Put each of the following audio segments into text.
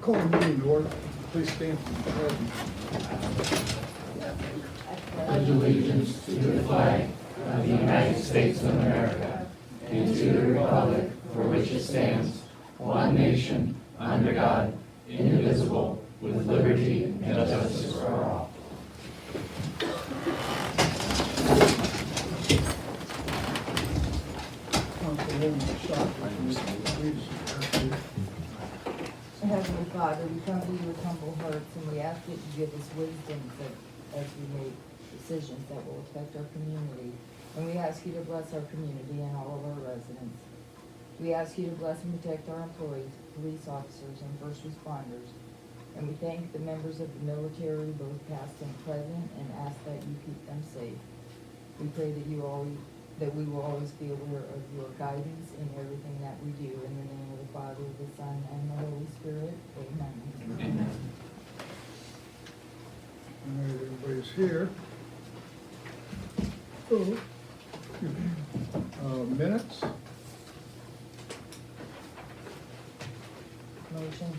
Call the meeting to order. Please stand for the pledge. Pledge allegiance to the flag of the United States of America and to the republic for which it stands, one nation, under God, indivisible, with liberty and justice for all. Councilwoman Shaw, please. Heavenly Father, we come to you with humble hearts and we ask that you give us wisdom as we make decisions that will affect our community. And we ask you to bless our community and all of our residents. We ask you to bless and protect our employees, police officers, and first responders. And we thank the members of the military, both past and present, and ask that you keep them safe. We pray that we will always be aware of your guidance in everything that we do. In the name of the Father, the Son, and the Holy Spirit. Amen. Amen. All right, everybody's here. So, minutes? Motion.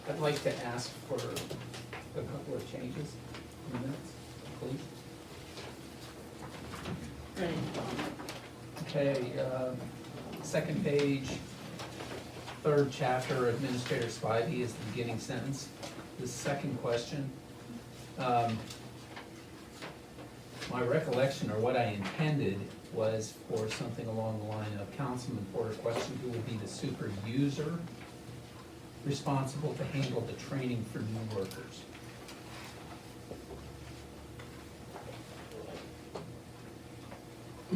I'd like to ask for a couple of changes in the minutes, please. Okay, second page, third chapter, Administrator Spivey is the beginning sentence. The second question, my recollection or what I intended was for something along the line of Councilman Porter questioned who would be the super user responsible to handle the training for new workers.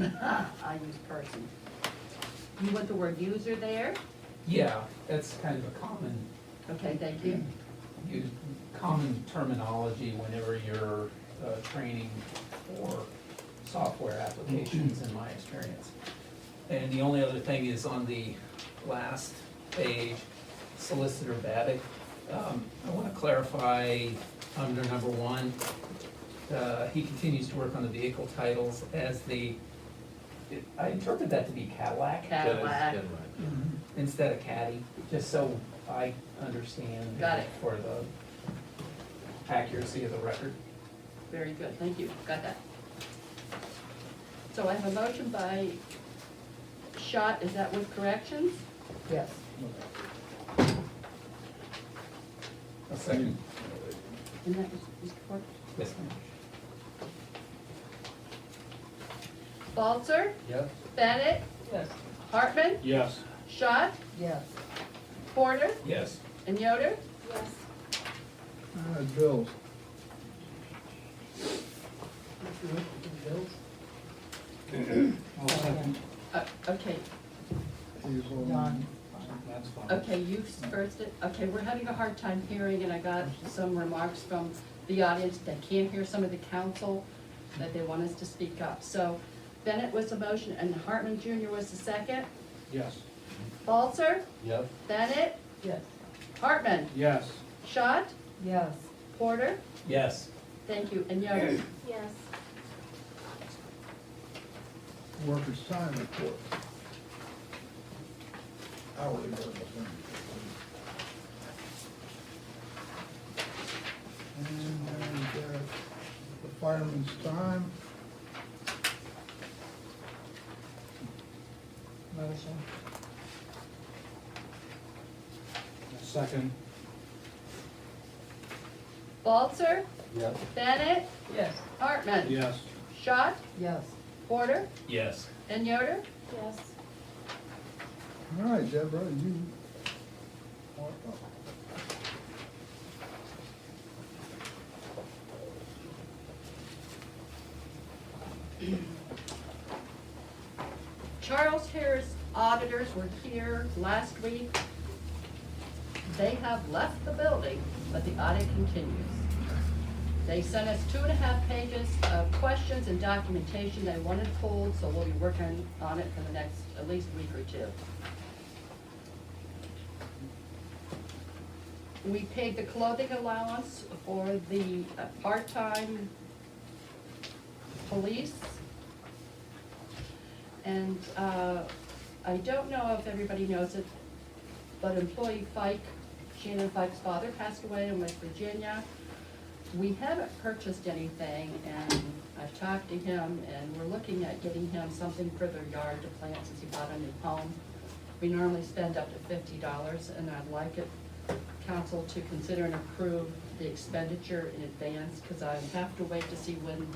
I use person. You want the word user there? Yeah, that's kind of a Okay, thank you. common terminology whenever you're training for software applications, in my experience. And the only other thing is on the last page, Solicitor Babbitt. I want to clarify under number 1, he continues to work on the vehicle titles as I interpret that to be Cadillac. Cadillac. Instead of Caddy, just so I understand. Got it. For the accuracy of the record. Very good, thank you, got that. So I have a motion by Schott, is that with corrections? Yes. A second. And that was Mr. Ford? Yes, ma'am. Balzer? Yes. Bennett? Yes. Hartman? Yes. Schott? Yes. Porter? Yes. And Yoder? Yes. All right, bills. Okay, These all- John. That's fine. okay, you first, okay, we're having a hard time hearing, and I got some remarks from the audience that can't hear some of the council, that they want us to speak up. So Bennett was the motion, and Hartman Jr. was the second. Yes. Balzer? Yep. Bennett? Yes. Hartman? Yes. Schott? Yes. Porter? Yes. Thank you, and Yoder? Yes. Workers' time report. Hourly bill. And the fireman's time. Motion. Second. Balzer? Yep. Bennett? Yes. Hartman? Yes. Schott? Yes. Porter? Yes. And Yoder? Yes. All right, Deborah, you. are up. Charles Harris auditors were here last week. They have left the building, but the audit continues. They sent us 2.5 pages of questions and documentation they wanted pulled, so we'll be working on it for the next at least week or two. We paid the clothing allowance for the part-time police. And I don't know if everybody knows it, but employee Fike, Shannon Fike's father passed away in West Virginia. We haven't purchased anything, and I've talked to him, and we're looking at getting him something for their yard to plant since he bought a new home. We normally spend up to $50, and I'd like it, council, to consider and approve the expenditure in advance, because I have to wait to see when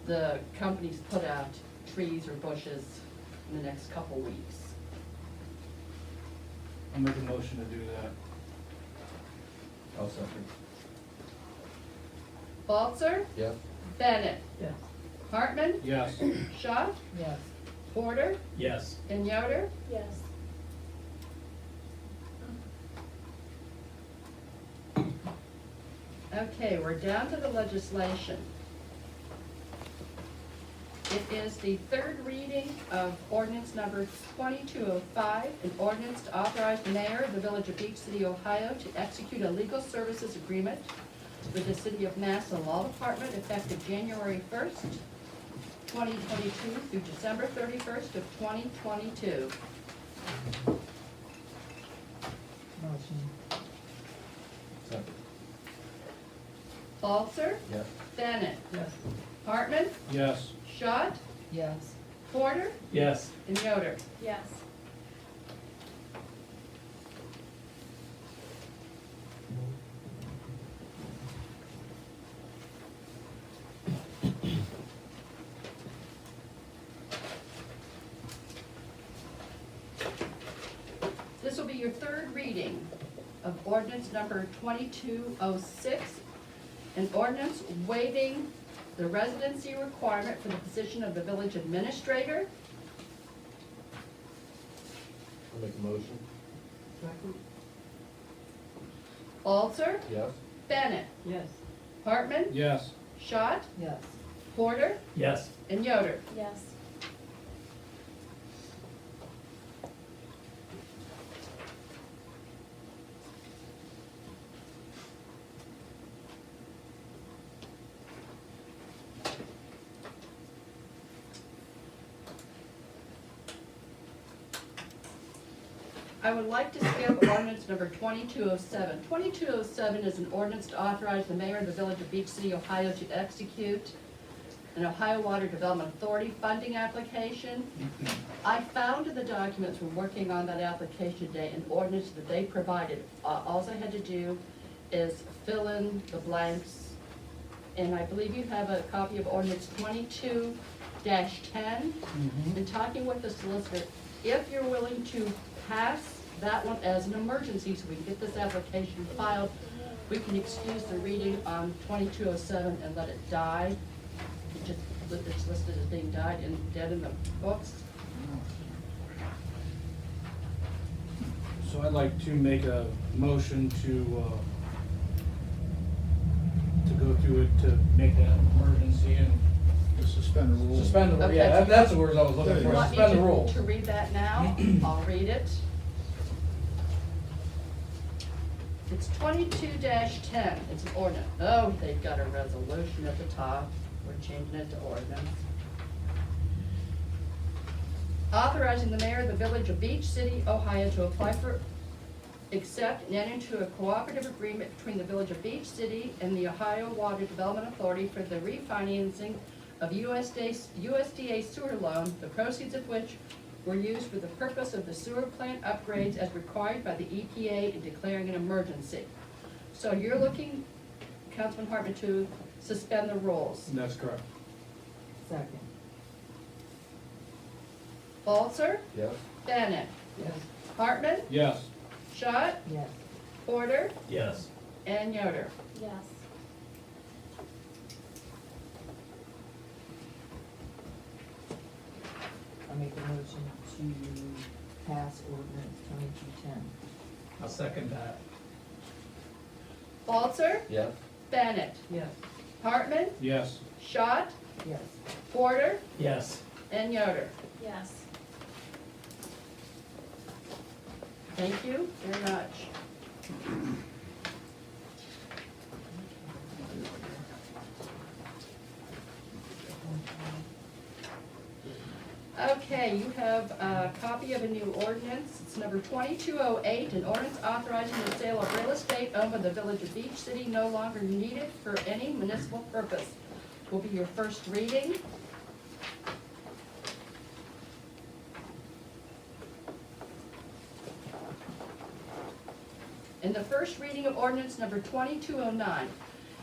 the companies put out trees or bushes in the next couple weeks. I'll make a motion to do that. I'll second. Balzer, Yes. Bennett, Yes. Hartman, Yes. Shaw, Yes. Porter, Yes. and Yoder. Yes. Okay, we're down to the legislation. It is the third reading of ordinance number 2205, an ordinance to authorize the mayor of the Village of Beach City, Ohio to execute a legal services agreement with the City of Nassau Law Department effective January 1st, 2022 through December 31st of 2022. Motion. Second. Balzer, Yes. Bennett, Yes. Hartman, Yes. Schott, Yes. Porter, Yes. and Yoder. Yes. This will be your third reading of ordinance number 2206, an ordinance waiving the residency requirement for the position of the village administrator. I'll make a motion. Balzer, Yes. Bennett, Yes. Hartman, Yes. Schott, Yes. Porter, Yes. and Yoder. Yes. I would like to skip ordinance number 2207. 2207 is an ordinance to authorize the mayor of the Village of Beach City, Ohio to execute an Ohio Water Development Authority funding application. I found in the documents from working on that application today an ordinance that they provided. All I had to do is fill in the blanks. And I believe you have a copy of ordinance 22-10. In talking with the solicitor, if you're willing to pass that one as an emergency so we can get this application filed, we can excuse the reading on 2207 and let it die. It's listed as being dead in the books. So I'd like to make a motion to go through it, to make that emergency and Suspend the rules. suspend the, Okay. yeah, that's the words I was looking You for, want me suspend the rules. to read that now? I'll read it. It's 22-10, it's an ordinance. Oh, they've got a resolution at the top. We're changing it to ordinance. Authorizing the mayor of the Village of Beach City, Ohio to apply for, accept, and enter into a cooperative agreement between the Village of Beach City and the Ohio Water Development Authority for the refinancing of USDA sewer loan, the proceeds of which were used for the purpose of the sewer plant upgrades as required by the EPA in declaring an emergency. So you're looking, Councilman Hartman, to suspend the rules. That's correct. Second. Balzer, Yes. Bennett, Yes. Hartman, Yes. Schott, Yes. Porter, Yes. and Yoder. Yes. I make a motion to pass ordinance 2210. I'll second that. Balzer, Yes. Bennett, Yes. Hartman, Yes. Schott, Yes. Porter, Yes. and Yoder. Yes. Thank you very much. Okay. Okay, you have a copy of a new ordinance. It's number 2208, an ordinance authorizing the sale of real estate owned by the Village of Beach City no longer needed for any municipal purpose. Will be your first reading. In the first reading of ordinance number 2209,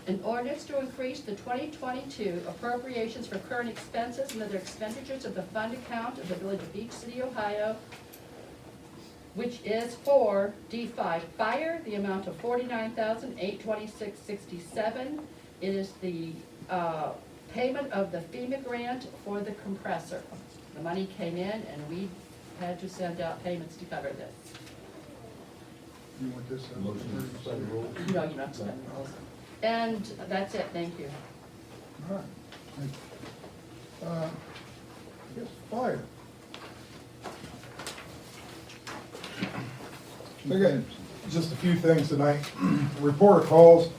an ordinance to increase the 2022 appropriations for current expenses and other expenditures of the fund account of the Village of Beach City, Ohio, which is for D5 fire, the amount of $49,826.67. It is the payment of the FEMA grant for the compressor. The money came in and we had to send out payments to cover this. You want this? Motion to suspend the rules. No, you don't have to spend the rules. And that's it, thank you. All right. Thank you. I guess fire. Okay, just a few things tonight. Report of calls.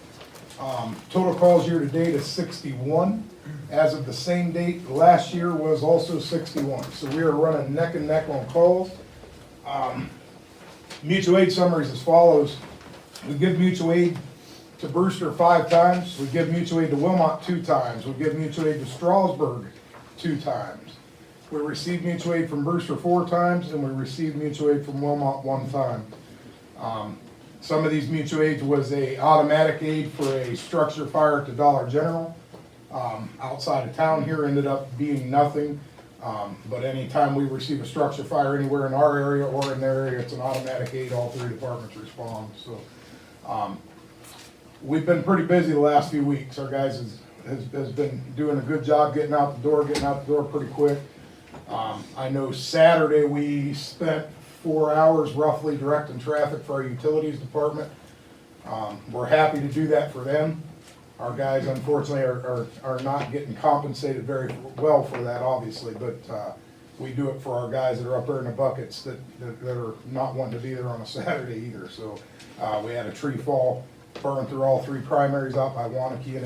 Total calls year to date is 61. As of the same date last year was also 61. So we are running neck and neck on calls. Mutual aid summaries as follows. We give mutual aid to Brewster 5 times. We give mutual aid to Wilmot 2 times. We give mutual aid to Strasburg 2 times. We receive mutual aid from Brewster 4 times, and we receive mutual aid from Wilmot 1 time. Some of these mutual aids was a automatic aid for a structure fire at the Dollar General. Outside of town here ended up being nothing. But anytime we receive a structure fire anywhere in our area or in their area, it's an automatic aid. All 3 departments respond. So we've been pretty busy the last few weeks. Our guys has been doing a good job getting out the door pretty quick. I know Saturday we spent 4 hours roughly directing traffic for our utilities department. We're happy to do that for them. Our guys unfortunately are not getting compensated very well for that, obviously, but we do it for our guys that are up there in the buckets that are not wanting to be there on a Saturday either. So we had a tree fall, burn through all 3 primaries out by Wanakee, and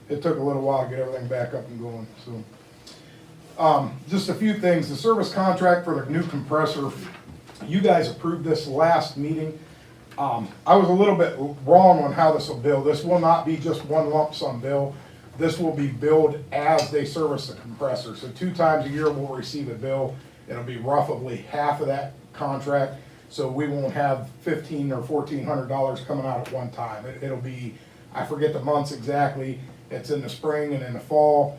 it took a little while to get everything back up and going. So just a few things. The service contract for the new compressor, you guys approved this last meeting. I was a little bit wrong on how this will bill. This will not be just one lump sum bill. This will be billed as they service the compressor. So 2 times a year we'll receive a bill. It'll be roughly half of that contract. So we won't have $1,500 or $1,400 coming out at one time. It'll be, I forget the months exactly. It's in the spring and in the fall.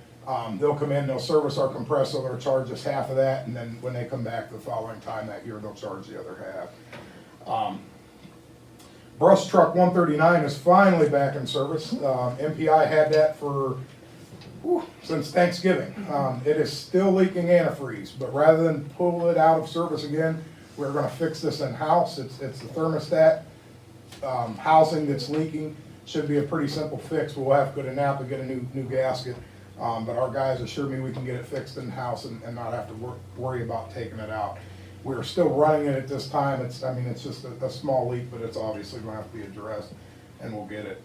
They'll come in, they'll service our compressor, they'll charge us half of that, and then when they come back the following time that year, they'll charge the other half. Brush truck 139 is finally back in service. MPI had that since Thanksgiving. It is still leaking antifreeze, but rather than pull it out of service again, we're gonna fix this in-house. It's the thermostat housing that's leaking. Should be a pretty simple fix. We'll have to go to Napa, get a new gasket. But our guys assure me we can get it fixed in-house and not have to worry about taking it out. We're still running it at this time. It's just a small leak, but it's obviously going to have to be addressed, and we'll get it.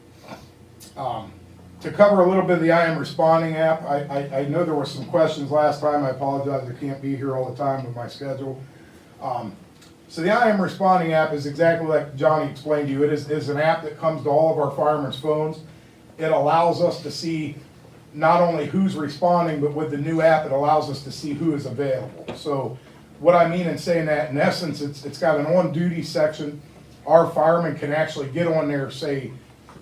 To cover a little bit of the I Am Responding app, I know there were some questions last time. I apologize, I can't be here all the time with my schedule. So the I Am Responding app is exactly like Johnny explained to you. It is an app that comes to all of our firemen's phones. It allows us to see not only who's responding, but with the new app, it allows us to see who is available. So what I mean in saying that, in essence, it's got an on-duty section. Our firemen can actually get on there and say,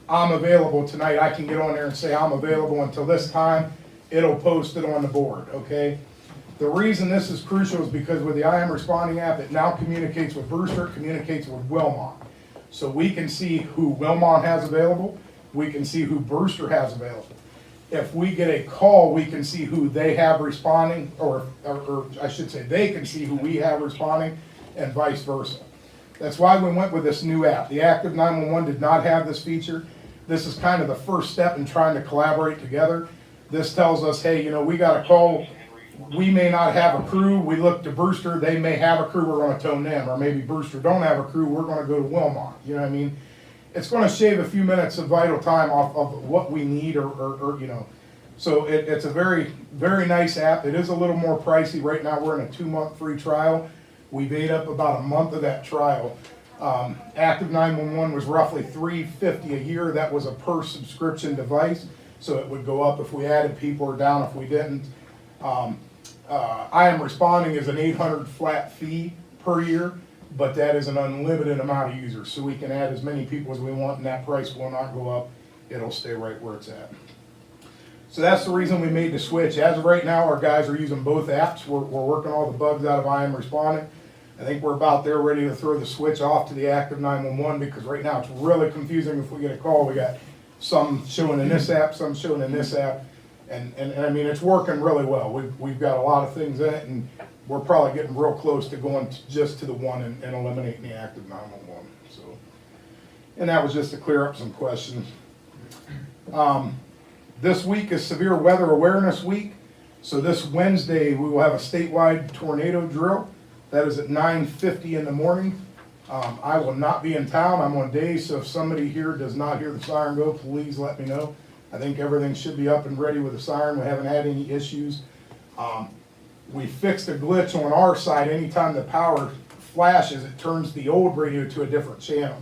I'm available tonight. I can get on there and say, I'm available until this time. It'll post it on the board, okay? The reason this is crucial is because with the I Am Responding app, it now communicates with Brewster, it communicates with Wilmot. So we can see who Wilmot has available. We can see who Brewster has available. If we get a call, we can see who they have responding, or I should say they can see who we have responding, and vice versa. That's why we went with this new app. The Active 911 did not have this feature. This is kind of the first step in trying to collaborate together. This tells us, hey, we got a call. We may not have a crew. We look to Brewster. They may have a crew. We're going to tone them. Or maybe Brewster don't have a crew. We're going to go to Wilmot. You know what I mean? It's going to shave a few minutes of vital time off of what we need, or So it's a very, very nice app. It is a little more pricey. Right now, we're in a 2-month free trial. We've ate up about a month of that trial. Active 911 was roughly $350 a year. That was a per subscription device, so it would go up if we added people or down if we didn't. I Am Responding is an $800 flat fee per year, but that is an unlimited amount of users, so we can add as many people as we want, and that price will not go up. It'll stay right where it's at. So that's the reason we made the switch. As of right now, our guys are using both apps. We're working all the bugs out of I Am Responding. I think we're about there ready to throw the switch off to the Active 911, because right now it's really confusing. If we get a call, we got some showing in this app, some showing in this app. And I mean, it's working really well. We've got a lot of things in it, and we're probably getting real close to going just to the one and eliminating the Active 911. So, and that was just to clear up some questions. This week is Severe Weather Awareness Week. So this Wednesday, we will have a statewide tornado drill. That is at 9:50 in the morning. I will not be in town. I'm on days, so if somebody here does not hear the siren go, please let me know. I think everything should be up and ready with the siren. We haven't had any issues. We fixed a glitch on our side. Anytime the power flashes, it turns the old radio to a different channel.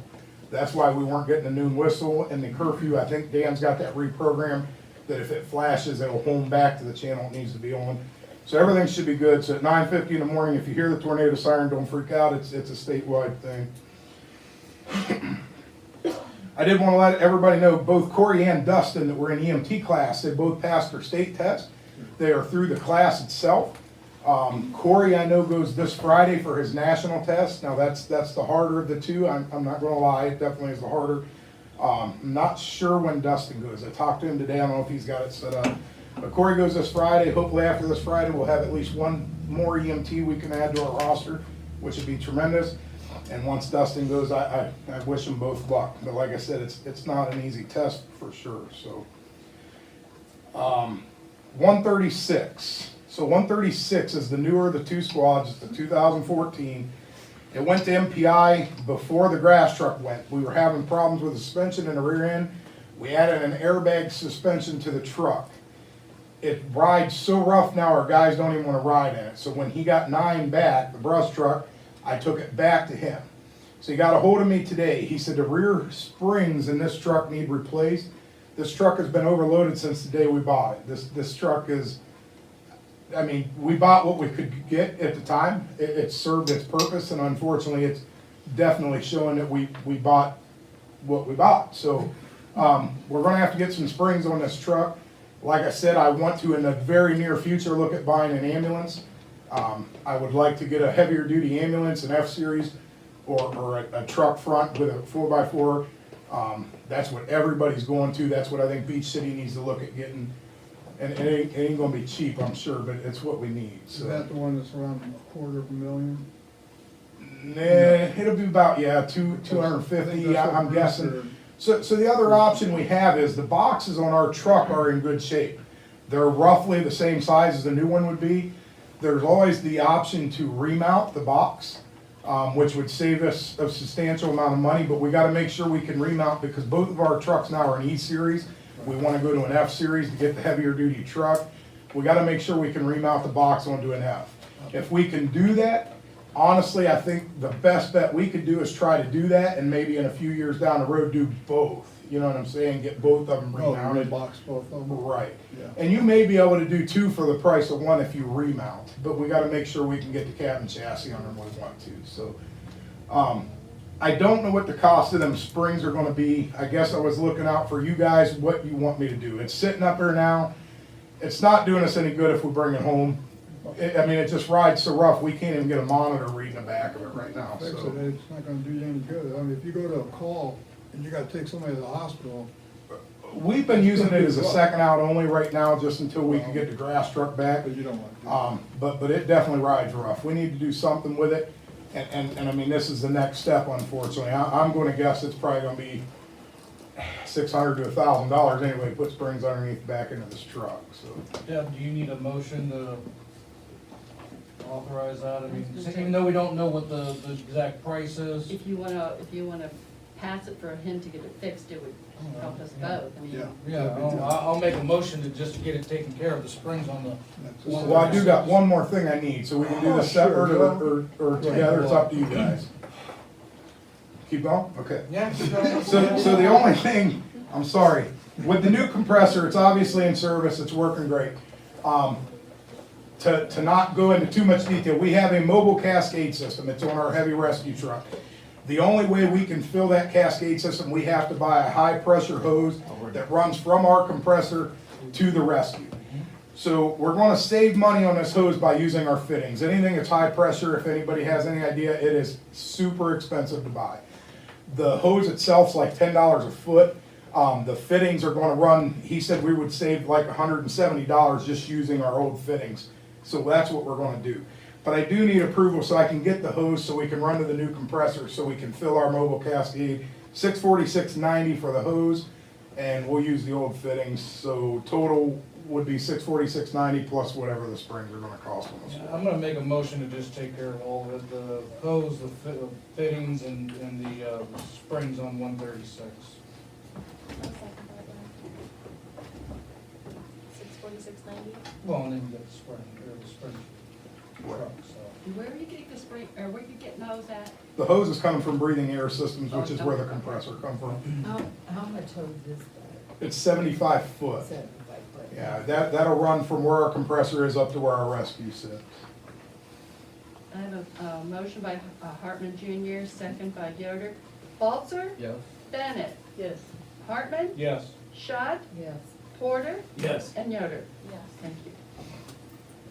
That's why we weren't getting the noon whistle and the curfew. I think Dan's got that reprogrammed, that if it flashes, it'll home back to the channel it needs to be on. So everything should be good. So at 9:50 in the morning, if you hear the tornado siren, don't freak out. It's a statewide thing. I did want to let everybody know, both Corey and Dustin that were in EMT class, they both passed their state test. They are through the class itself. Corey, I know, goes this Friday for his national test. Now that's the harder of the two. I'm not going to lie, it definitely is the harder. I'm not sure when Dustin goes. I talked to him today. I don't know if he's got it set up. But Corey goes this Friday. Hopefully after this Friday, we'll have at least one more EMT we can add to our roster, which would be tremendous. And once Dustin goes, I wish them both luck. But like I said, it's not an easy test for sure. So 136. So 136 is the newer of the two squads. It's the 2014. It went to MPI before the grass truck went. We were having problems with the suspension in the rear end. We added an airbag suspension to the truck. It rides so rough now, our guys don't even want to ride in it. So when he got 9 back, the brush truck, I took it back to him. So he got a hold of me today. He said the rear springs in this truck need replaced. This truck has been overloaded since the day we bought it. This truck is, I mean, we bought what we could get at the time. It served its purpose, and unfortunately, it's definitely showing that we bought what we bought. So we're going to have to get some springs on this truck. Like I said, I want to, in the very near future, look at buying an ambulance. I would like to get a heavier duty ambulance, an F-Series, or a truck front with a 4x4. That's what everybody's going to. That's what I think Beach City needs to look at getting. And it ain't gonna be cheap, I'm sure, but it's what we need, so. Is that the one that's around $250,000? Nah, it'll be about, yeah, 250, I'm guessing. So the other option we have is the boxes on our truck are in good shape. They're roughly the same size as the new one would be. There's always the option to remount the box, which would save us a substantial amount of money, but we gotta make sure we can remount, because both of our trucks now are an E-Series. We wanna go to an F-Series to get the heavier duty truck. We gotta make sure we can remount the box onto an F. If we can do that, honestly, I think the best bet we could do is try to do that, and maybe in a few years down the road, do both. You know what I'm saying? Get both of them remounted. Box both of them. Right. Yeah. And you may be able to do 2 for the price of 1 if you remount, but we gotta make sure we can get the cab and chassis on them when we want to, so. I don't know what the cost of them springs are gonna be. I guess I was looking out for you guys, what you want me to do. It's sitting up there now. It's not doing us any good if we bring it home. I mean, it just rides so rough, we can't even get a monitor reading the back of it right now, Fix so. it, it's not gonna do you any good. I mean, if you go to a call and you gotta take somebody to the hospital, We've been using it as a second out only right now, just until we can get the grass truck back. but you don't want to. But it definitely rides rough. We need to do something with it. And I mean, this is the next step, unfortunately. I'm gonna guess it's probably gonna be $600 to $1,000 anyway, to put springs underneath the back end of this truck, so. Deb, do you need a motion to authorize that? I mean, even though we don't know what the exact price is. If you wanna pass it for him to get it fixed, it would help us both. I mean, Yeah. Yeah, I'll make a motion to just get it taken care of, the springs on the. That's- Well, I do got one more thing I need, so we can do this separate or together, it's up to you guys. Keep going? Okay. Yeah. So the only thing, I'm sorry, with the new compressor, it's obviously in service, it's working great. To not go into too much detail, we have a mobile cascade system, it's on our heavy rescue truck. The only way we can fill that cascade system, we have to buy a high pressure hose that runs from our compressor to the rescue. So we're gonna save money on this hose by using our fittings. Anything that's high pressure, if anybody has any idea, it is super expensive to buy. The hose itself's like $10 a foot. The fittings are gonna run, he said we would save like $170 just using our old fittings. So that's what we're gonna do. But I do need approval so I can get the hose so we can run to the new compressor, so we can fill our mobile cascade. $646.90 for the hose, and we'll use the old fittings. So total would be $646.90 plus whatever the springs are gonna cost on this. I'm gonna make a motion to just take care of all of it, the hose, the fittings, and the springs on 136. $646.90. Well, and then you got the spring, or the spring truck, so. where are you getting the spring, or where are you getting those at? The hose is coming from Breathing Air Systems, which is where the compressor come from. How much hose is that? It's 75 foot. 75 foot. Yeah, that'll run from where our compressor is up to where our rescue sits. I have a motion by Hartman Jr., second by Yoder. Balzer? Yes. Bennett? Yes. Hartman? Yes. Schott? Yes. Porter? Yes. And Yoder? Yes. Thank you.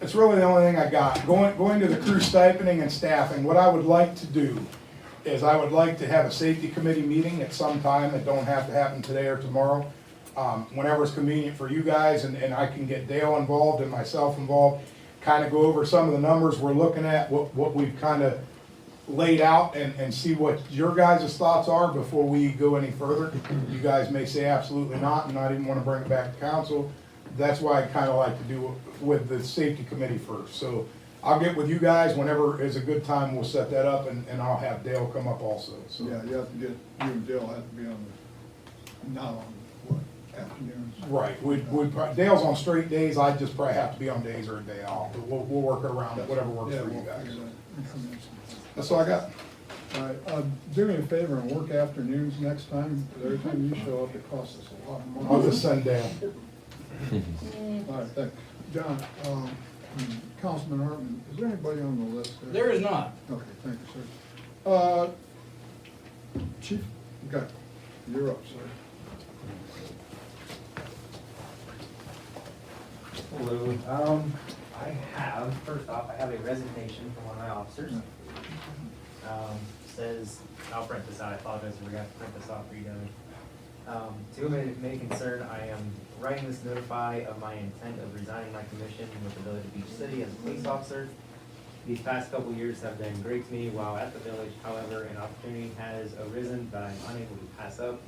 It's really the only thing I got. Going to the crew stipending and staffing, what I would like to do is I would like to have a safety committee meeting at some time. It don't have to happen today or tomorrow. Whenever it's convenient for you guys, and I can get Dale involved and myself involved, kind of go over some of the numbers we're looking at, what we've kind of laid out, and see what your guys' thoughts are before we go any further. You guys may say absolutely not, and not even want to bring it back to council. That's why I kind of like to do it with the safety committee first. So I'll get with you guys whenever is a good time, we'll set that up, and I'll have Dale come up also, so. Yeah, you have to get, you and Dale have to be on the, not on, what, afternoons? Right, Dale's on straight days, I just probably have to be on days or a day off, but we'll work around it, whatever works Yeah, for you we'll guys. figure that. That's all I got. All right, do me a favor and work afternoons next time, 'cause every time you show up, it costs us a lot of money. I'll just send Dale. All right, thanks. John, Councilman Hartman, is there anybody on the list there? There is not. Okay, thank you, sir. Chief, okay, you're up, sir. Hello. First off, I have a resignation from one of my officers. Says, I'll print this out, I apologize, we have to print this off for you guys. To whom it may concern, I am writing this to notify of my intent of resigning my commission with the Village of Beach City as a police officer. These past couple years have been great to me while at the village, however, an opportunity has arisen that I'm unable to pass up.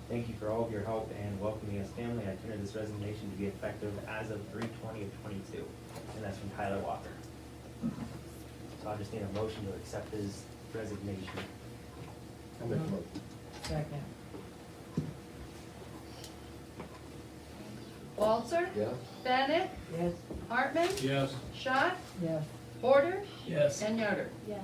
Thank you for all of your help and welcoming us family. I tender this resignation to be effective as of 3/20/22, and that's from Tyler Walker. So I just need a motion to accept his resignation. Second. Balzer? Yes. Bennett? Yes. Hartman? Yes. Schott? Yes. Porter? Yes. And Yoder? Yes.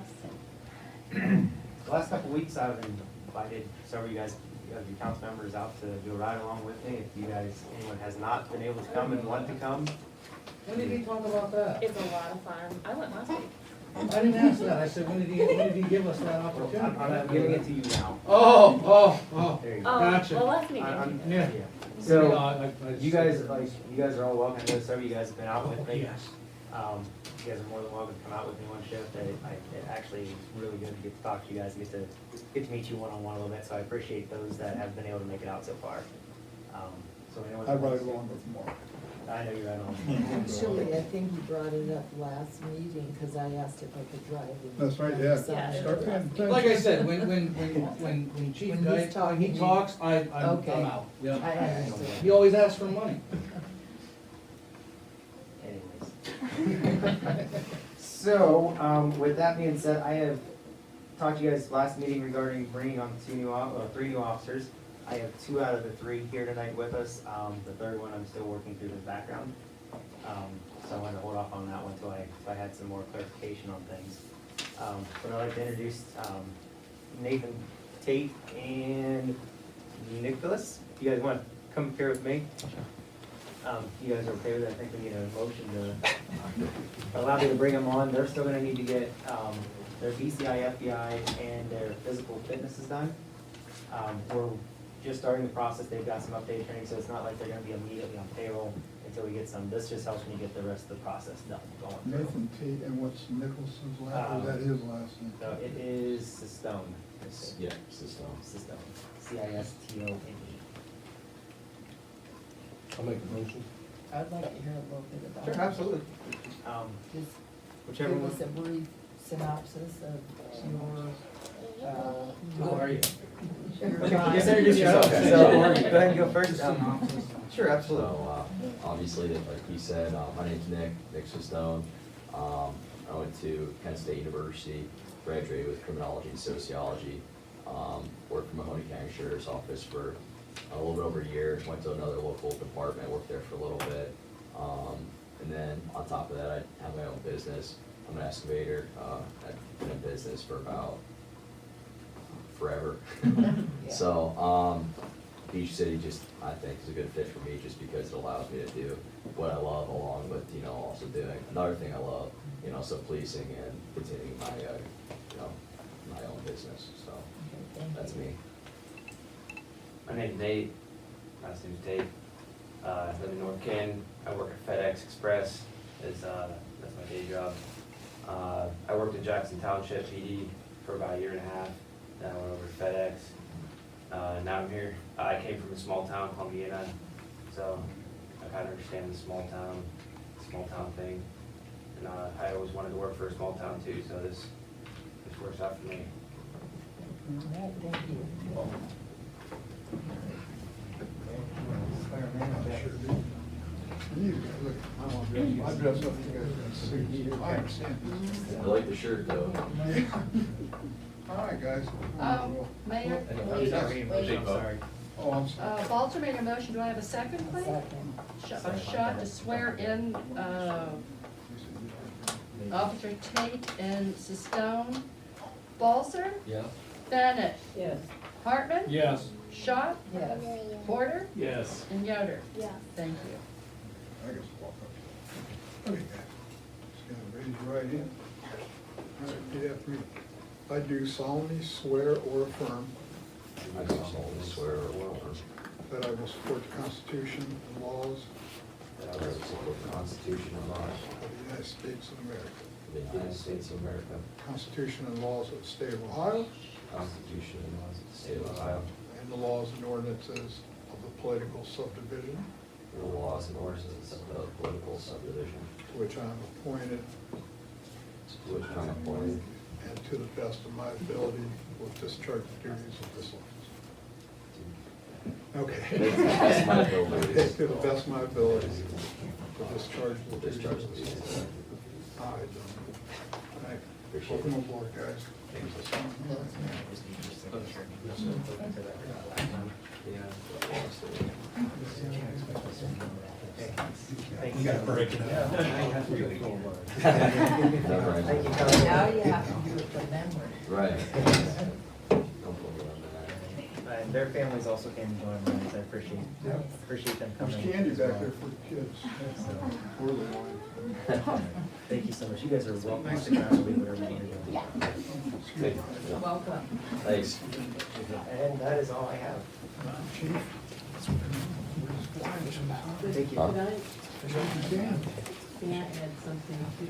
The last couple of weeks, I've invited several of you guys, of your council members out to do a ride along with me. If you guys, anyone has not been able to come and want to come, When did he talk about that? It's a lot of fun. I went last week. I didn't ask that, I said, when did he give us that opportunity? I'm giving it to you now. Oh, There you go. Oh, Gotcha. well, let's meet I'm- you. yeah. So, I you guys, you guys are all welcome. I know some of you guys have been out with me. Yes. You guys are more than welcome to come out with me one shift. It actually is really good to get to talk to you guys, get to meet you one-on-one a little bit, so I appreciate those that have been able to make it out so far. So anyone. I'd rather go on with more. I know you're right on. Actually, I think you brought it up last meeting, cause I asked if I could drive him. That's right, yeah. Side. Start paying attention. Like I said, when Chief When Guy, he's talking, he talks, I'm Okay. out. I Yeah. understand. He always asks for money. Anyways. So, with that being said, I have talked to you guys last meeting regarding bringing on 3 new officers. I have 2 out of the 3 here tonight with us. The third one, I'm still working through the background. So I wanted to hold off on that one until I had some more clarification on things. But I'd like to introduce Nathan Tate and Nicholas. If you guys want to come up here with me. You guys are okay with that? I think we need a motion to allow me to bring them on. They're still gonna need to get their BCI, FBI, and their physical fitnesses done. We're just starting the process. They've got some updated training, so it's not like they're gonna be immediately on payroll until we get some. This just helps me get the rest of the process done. Going through. Nathan Tate, and what's Nicholson's last, or is that his last name? So it is Sistone. Yeah, system. Sistone. CISTONE. I'll make the motion. I'd like to hear a little bit about. Sure, absolutely. Just Whichever give one. us a brief synopsis of your, Who are you? your Just introduce yourself. Okay. So, go ahead and go first. Sure, So, absolutely. obviously, like he said, my name's Nick Sistone. I went to Kent State University, graduated with criminology and sociology. Worked for Mahoney County Sheriff's Office for a little bit over a year, went to another local department, worked there for a little bit. And then on top of that, I have my own business. I'm an excavator. I've been in business for about forever. So, Beach City just, I think, is a good fit for me just because it allows me to do what I love along with, also doing another thing I love, so policing and continuing my, my own business. So that's me. My name's Nate, last name's Tate. I live in North Canton. I work at FedEx Express, that's my day job. I worked in Jackson Township PD for about a year and a half, then I went over to FedEx. Now I'm here. I came from a small town called Vienna, so I kind of understand the small town thing. And I always wanted to work for a small town too, so this works out for me. all right, thank you. You, look, I dress up, you guys in suits. I understand. I like the shirt though. All right, guys. Mayor? I'm sorry. Oh, I'm sorry. Walter made a motion, do I have a second, please? Second. Shot to swear in, Officer Tate and Sistone. Balser? Yeah. Bennett? Yes. Hartman? Yes. Schott? Yes. Porter? Yes. And Yoder? Yeah. Thank you. I guess walk up. Okay, guys. Just gonna raise your right hand. All right, repeat after me. I do solemnly swear or affirm I solemnly swear or affirm that I will support the Constitution and laws that I will support the Constitution and laws of the United States of America, of the United States of America, Constitution and laws of the State of Ohio, Constitution and laws of the State of Ohio, and the laws and ordinances of the political subdivision and the laws and ordinances of the political subdivision to which I am appointed, to which I am appointed, and to the best of my ability will discharge the duties of this office. Okay. to the best of my abilities. To the best of my abilities to discharge the duties Discharge of the this duties. office. All right, gentlemen. Thank you. Appreciate it. Welcome aboard, guys. Thank you. Gotta break it up. Thank you. Now you have to do it from memory. Right. And their families also came and joined mine, so I appreciate them There's coming. candy as back well. there for the kids. So, Or the wine. Thank you so much. You guys are welcome to stick around and do whatever you want to do. Welcome. Thanks. And that is all I have. Chief? Thank you. Huh? Can I add something to?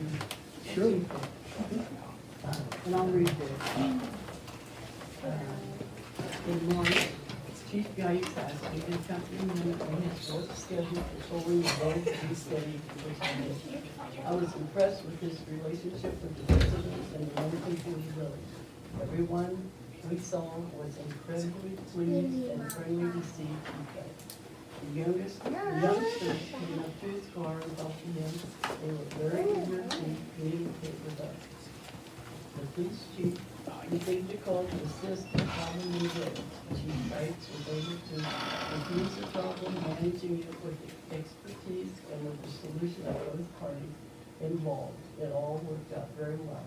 Sure. And I'll read this. Good morning, it's Chief Guy Sass, we've been company and his work schedule for over the voted to be steady for this meeting. I was impressed with his relationship with the residents and the other people in the village. Everyone we saw was incredibly pleased and friendly to see Chief. The youngsters came up to his car and talked to him. They were very eager to communicate with us. The police chief, you think to call to assist the common village. Chief Wrights was able to refuse the problem, managing it with expertise and with the solution of both parties involved. It all worked out very well.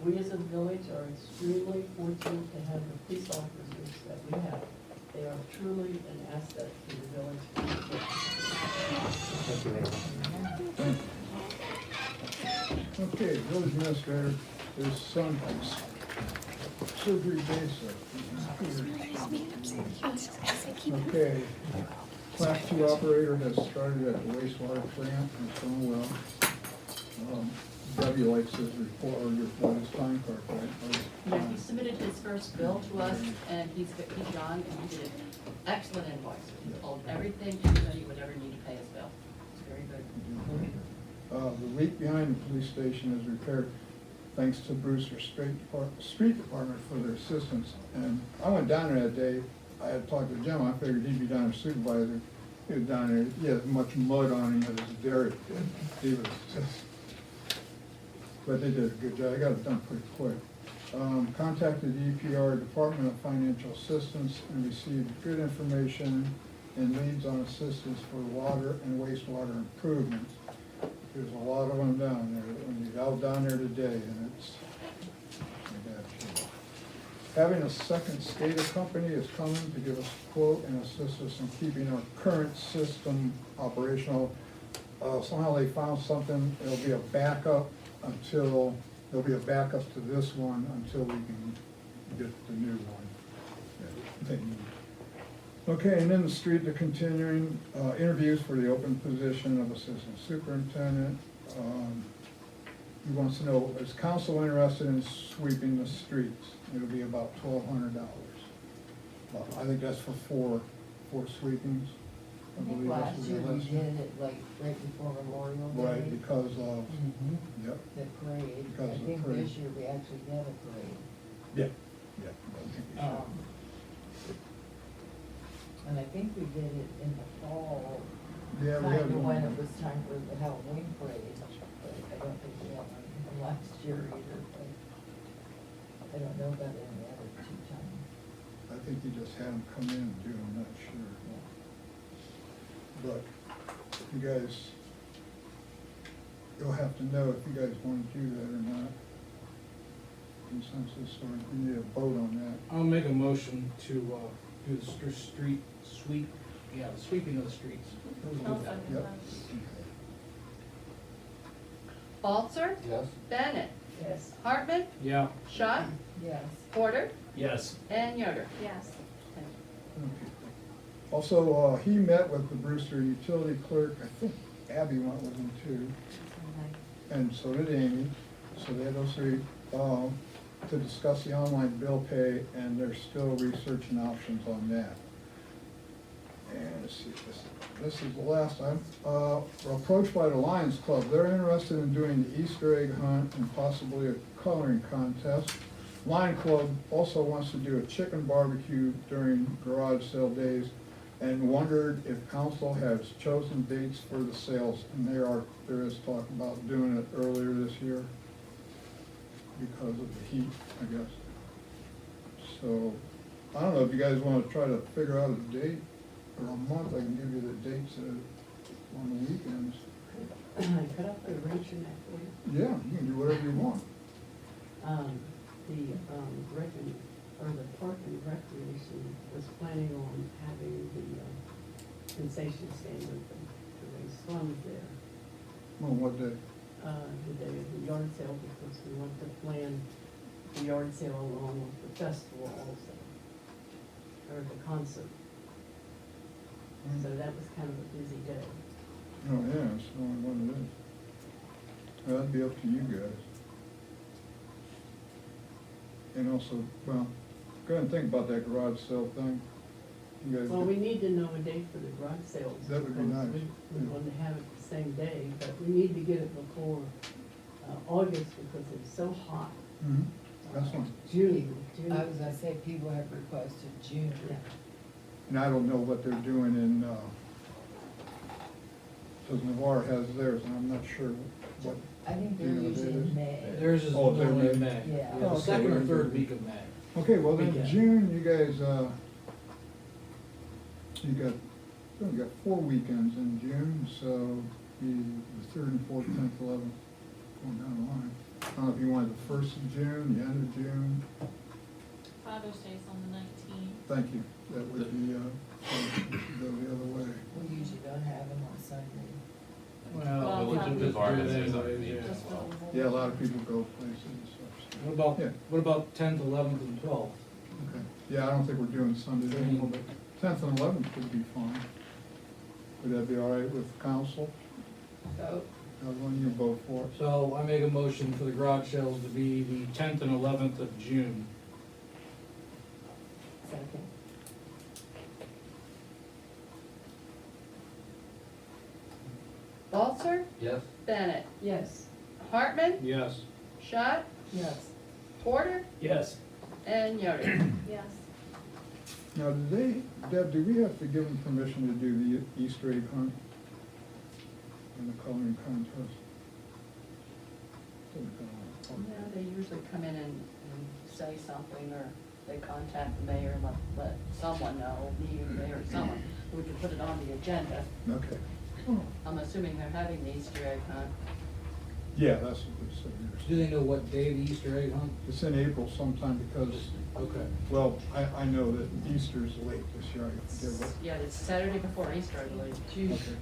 We as a village are extremely fortunate to have the police officers that we have. They are truly an asset to the village. Thank you, Mayor. Okay, village administrator, his son has surgery basic. Okay, class 2 operator has started at the wastewater plant, and it's going well. Debbie likes his report, or his time card, right? Yeah, he submitted his first bill to us, and he's young, and he did an excellent invoice. He told everything anybody would ever need to pay his bill. It's very good. The leak behind the police station is repaired thanks to Brewster Street Department for their assistance. And I went down there that day, I had talked to Jim, I figured he'd be down there supervisor. He was down there, he had as much mud on him as his dairy. He was just, but they did a good job, I got it done pretty quick. Contacted the EPR Department of Financial Assistance and received good information and leads on assistance for water and wastewater improvements. There's a lot of them down there, when you're out down there today, and it's, I got you. Having a second SCADA company is coming to give us a quote and assist us in keeping our current system operational. Somehow they found something, it'll be a backup until, there'll be a backup to this one until we can get the new one that they need. Okay, and in the street, the continuing interviews for the open position of assistant superintendent. He wants to know, is council interested in sweeping the streets? It'll be about $1,200. I think that's for four sweepings. I think believe that's last what year the we list- did it like right before Memorial Day. Right, because of, yep, The parade. Because I of the think parade. this year we actually had a parade. yeah, yeah. I think we should. And I think we did it in the fall. Yeah, we Kind have of when one. it was time for the Halloween parade, but I don't think we had one from last year either, but I don't know about any other two times. I think you just had them come in and do, I'm not sure. But you guys, you'll have to know if you guys want to do that or not. Consensus, or we need a vote on that. I'll make a motion to, do the street sweep, the sweeping of the streets. I'll second Yep. that. Balzer, Yes. Bennett, Yes. Hartman, Yeah. Schott, Yes. Porter, Yes. and Yoder. Yes. Okay. Also, he met with the Brewster utility clerk, I think Abby went with him too, and so did Amy. So they had those three, to discuss the online bill pay, and they're still researching options on that. And let's see, this is the last time. We're approached by the Lions Club. They're interested in doing the Easter egg hunt and possibly a coloring contest. Lion Club also wants to do a chicken barbecue during garage sale days and wondered if council has chosen dates for the sales. And there is talk about doing it earlier this year because of the heat, I guess. So, I don't know if you guys want to try to figure out a date or a month. I can give you the dates on the weekends. Cut off the wrench in that for you. Yeah, you can do whatever you want. The Park and Recreation was planning on having the concession stand with them to raise funds there. Well, what day? The day of the yard sale, because we want to plan the yard sale along with the festival also, or the concert. So that was kind of a busy day. Oh, yeah, it's the only one it is. Well, that'd be up to you guys. And also, well, go ahead and think about that garage sale thing. You guys, Well, we need to know a date for the garage sales. That would be because nice. We want to have it the same day, but we need to get it before August because it's so hot. Mhm, that's fine. June. I was gonna say, people have requested June. Yeah. And I don't know what they're doing in because Navarre has theirs, and I'm not sure what. I think You they're know what usually it is? in May. Theirs is Oh, they're normally in May. May. Yeah. The Oh, second or okay. third week of May. Okay, well then Weekend. June, you guys, you got 4 weekends in June, so the 3rd and 4th, 10th, 11th, going down the line. I don't know if you wanted the 1st of June, the end of June, Father's Day's on the 19th. thank you, that would be, go the other way. We usually don't have them on Sunday. Well, we can just do Before it it says anyways, on yeah. the- Just for the- Yeah, a lot of people go places and stuff. What about, Yeah. what about 10th, 11th, and 12th? Okay, yeah, I don't think we're doing Sundays anymore, but 10th and 11th could be fine. Would that be all right with council? So, Evelyn, you vote for it? So I make a motion for the garage sales to be the 10th and 11th of June. Second. Walter, Yes. Bennett, yes, Hartman, Yes. Schott, Yes. Porter, Yes. and Yoder. Yes. Now, Deb, do we have to give them permission to do the Easter egg hunt and the coloring contest? Yeah, they usually come in and say something, or they contact the mayor, and let someone know, me or the mayor or someone, we can put it on the agenda. Okay. I'm assuming they're having the Easter egg hunt. Yeah, that's what they said. Do they know what day the Easter egg hunt? It's in April sometime because, Okay. well, I know that Easter's late this year, I forget what. Yeah, it's Saturday before Easter, I believe. Tuesday. Okay.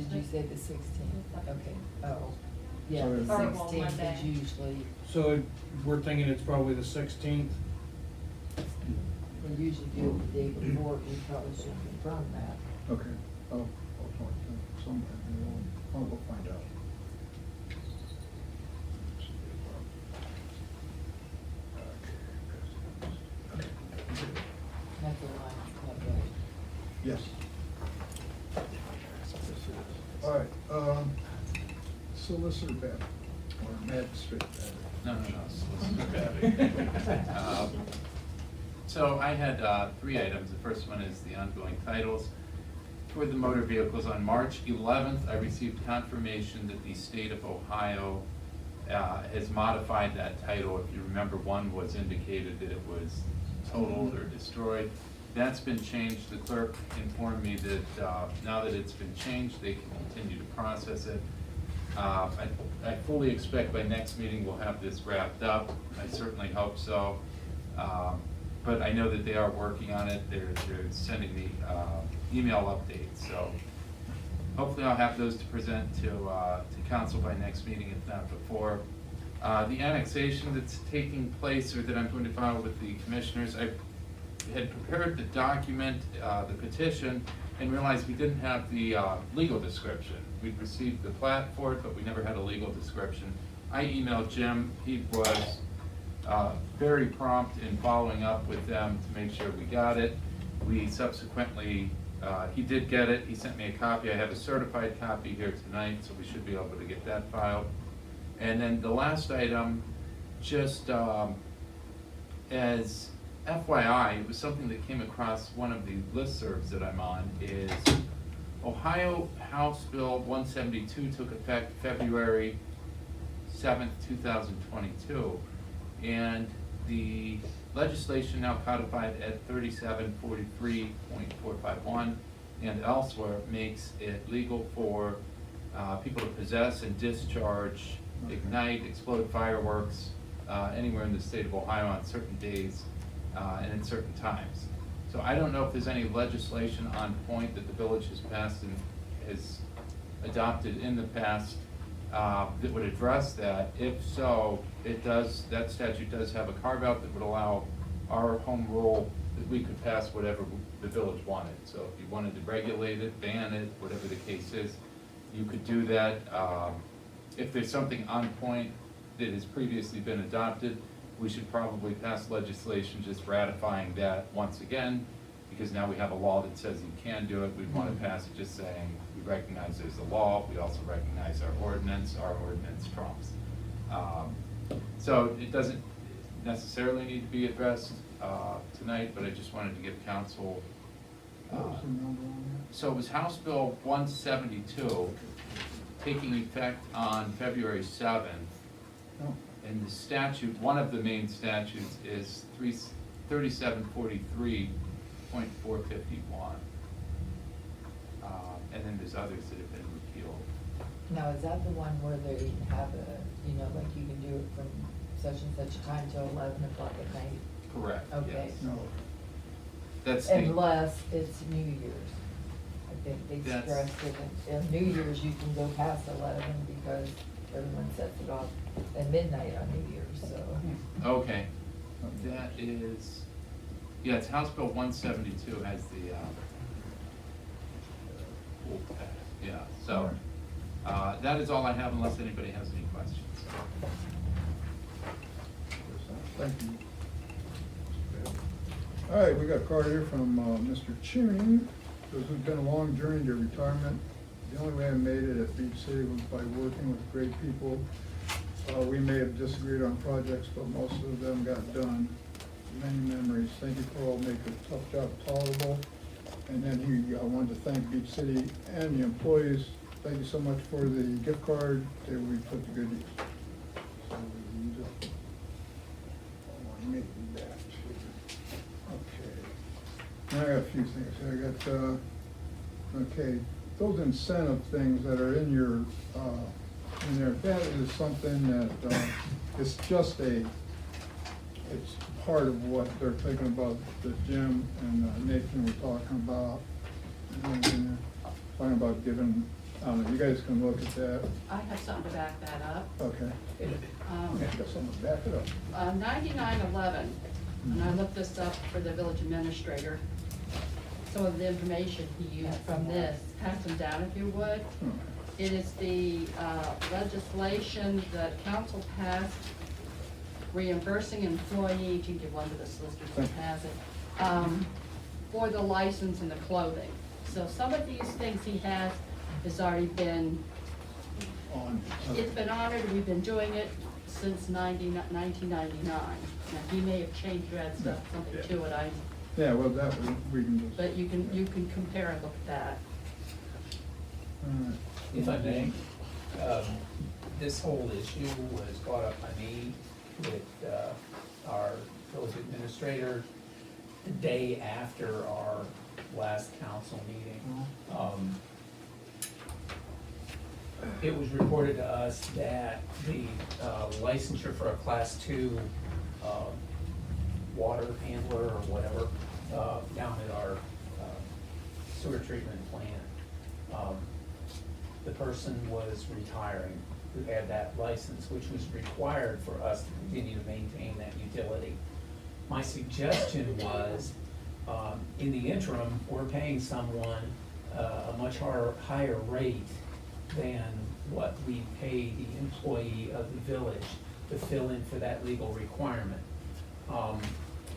Did you say the 16th? Okay, oh, yeah, So the it's- Or, well, 16th is Monday. usually, So we're thinking it's probably the 16th? we usually do it the day before, we probably should confirm that. Okay, I'll talk to them sometime, I'll go find out. That's the Lions Club, right? Yes. All right, Solicitor Babbitt, or Magistrate Babbitt. No, Solicitor Babbitt. So I had 3 items. The first one is the ongoing titles for the motor vehicles. On March 11th, I received confirmation that the state of Ohio has modified that title. If you remember, one was indicated that it was totaled or destroyed. That's been changed. The clerk informed me that now that it's been changed, they can continue to process it. I fully expect by next meeting we'll have this wrapped up. I certainly hope so. But I know that they are working on it. They're sending me email updates, so hopefully I'll have those to present to council by next meeting, if not before. The annexation that's taking place, or that I'm going to file with the commissioners, I had prepared the document, the petition, and realized we didn't have the legal description. We'd received the plat for it, but we never had a legal description. I emailed Jim. He was very prompt in following up with them to make sure we got it. We subsequently, he did get it. He sent me a copy. I have a certified copy here tonight, so we should be able to get that filed. And then the last item, just as FYI, it was something that came across one of the listservs that I'm on, is Ohio House Bill 172 took effect February 7th, 2022. And the legislation now codified at 3743.451 and elsewhere makes it legal for people to possess and discharge, ignite, explode fireworks anywhere in the state of Ohio on certain days and at certain times. So I don't know if there's any legislation on point that the village has passed and has adopted in the past that would address that. If so, that statute does have a carve-out that would allow our home rule that we could pass whatever the village wanted. So if you wanted to regulate it, ban it, whatever the case is, you could do that. If there's something on point that has previously been adopted, we should probably pass legislation just ratifying that once again, because now we have a law that says you can do it. We'd want to pass it just saying we recognize there's a law, we also recognize our ordinance trumps. So it doesn't necessarily need to be addressed tonight, but I just wanted to give council What was the number on So it was House Bill 172, taking effect on February 7th. that? No. And the statute, one of the main statutes is 3743.451. And then there's others that have been repealed. Now, is that the one where they have a, you know, like you can do it from such and such a time till 11 o'clock at night? Correct, Okay. yes. No. That's the, Unless it's New Year's. I think they That's- stressed it, in New Year's, you can go past 11 because everyone sets it off at midnight on New Year's, so. okay. That is, yeah, it's House Bill 172 has the, yeah, so, that is all I have unless anybody has any questions. Thank you. All right, we got a card here from Mr. Chimney. This has been a long journey to retirement. The only way I made it at Beach City was by working with great people. We may have disagreed on projects, but most of them got done. Many memories. Thank you for all making a tough job tolerable. And then he wanted to thank Beach City and the employees. Thank you so much for the gift card that we put to good use. So we use it. Maybe that. Okay. Now I got a few things. I got, okay, those incentive things that are in your, in there, that is something that, it's just it's part of what they're thinking about, that Jim and Nathan were talking about. And then, talking about giving, I don't know, you guys can look at that. I have something to back that up. Okay. Um, Yeah, got something to back it up. 9911, and I looked this up for the village administrator. Some of the information he used from this, pass them down if you would. Hmm. It is the legislation that council passed reimbursing employees, you can give one to the solicitor who has it, for the license and the clothing. So some of these things he has already been, On. it's been honored, we've been doing it since 1999. Now, he may have changed or added stuff, something to it, Yeah, well, that we can just. but you can compare and look at that. All right. If I may, this whole issue was brought up by me with our village administrator the day after our last council meeting. It was reported to us that the licensure for a Class 2 water handler or whatever down at our sewer treatment plant, the person was retiring who had that license, which was required for us to continue to maintain that utility. My suggestion was, in the interim, we're paying someone a much higher rate than what we pay the employee of the village to fill in for that legal requirement.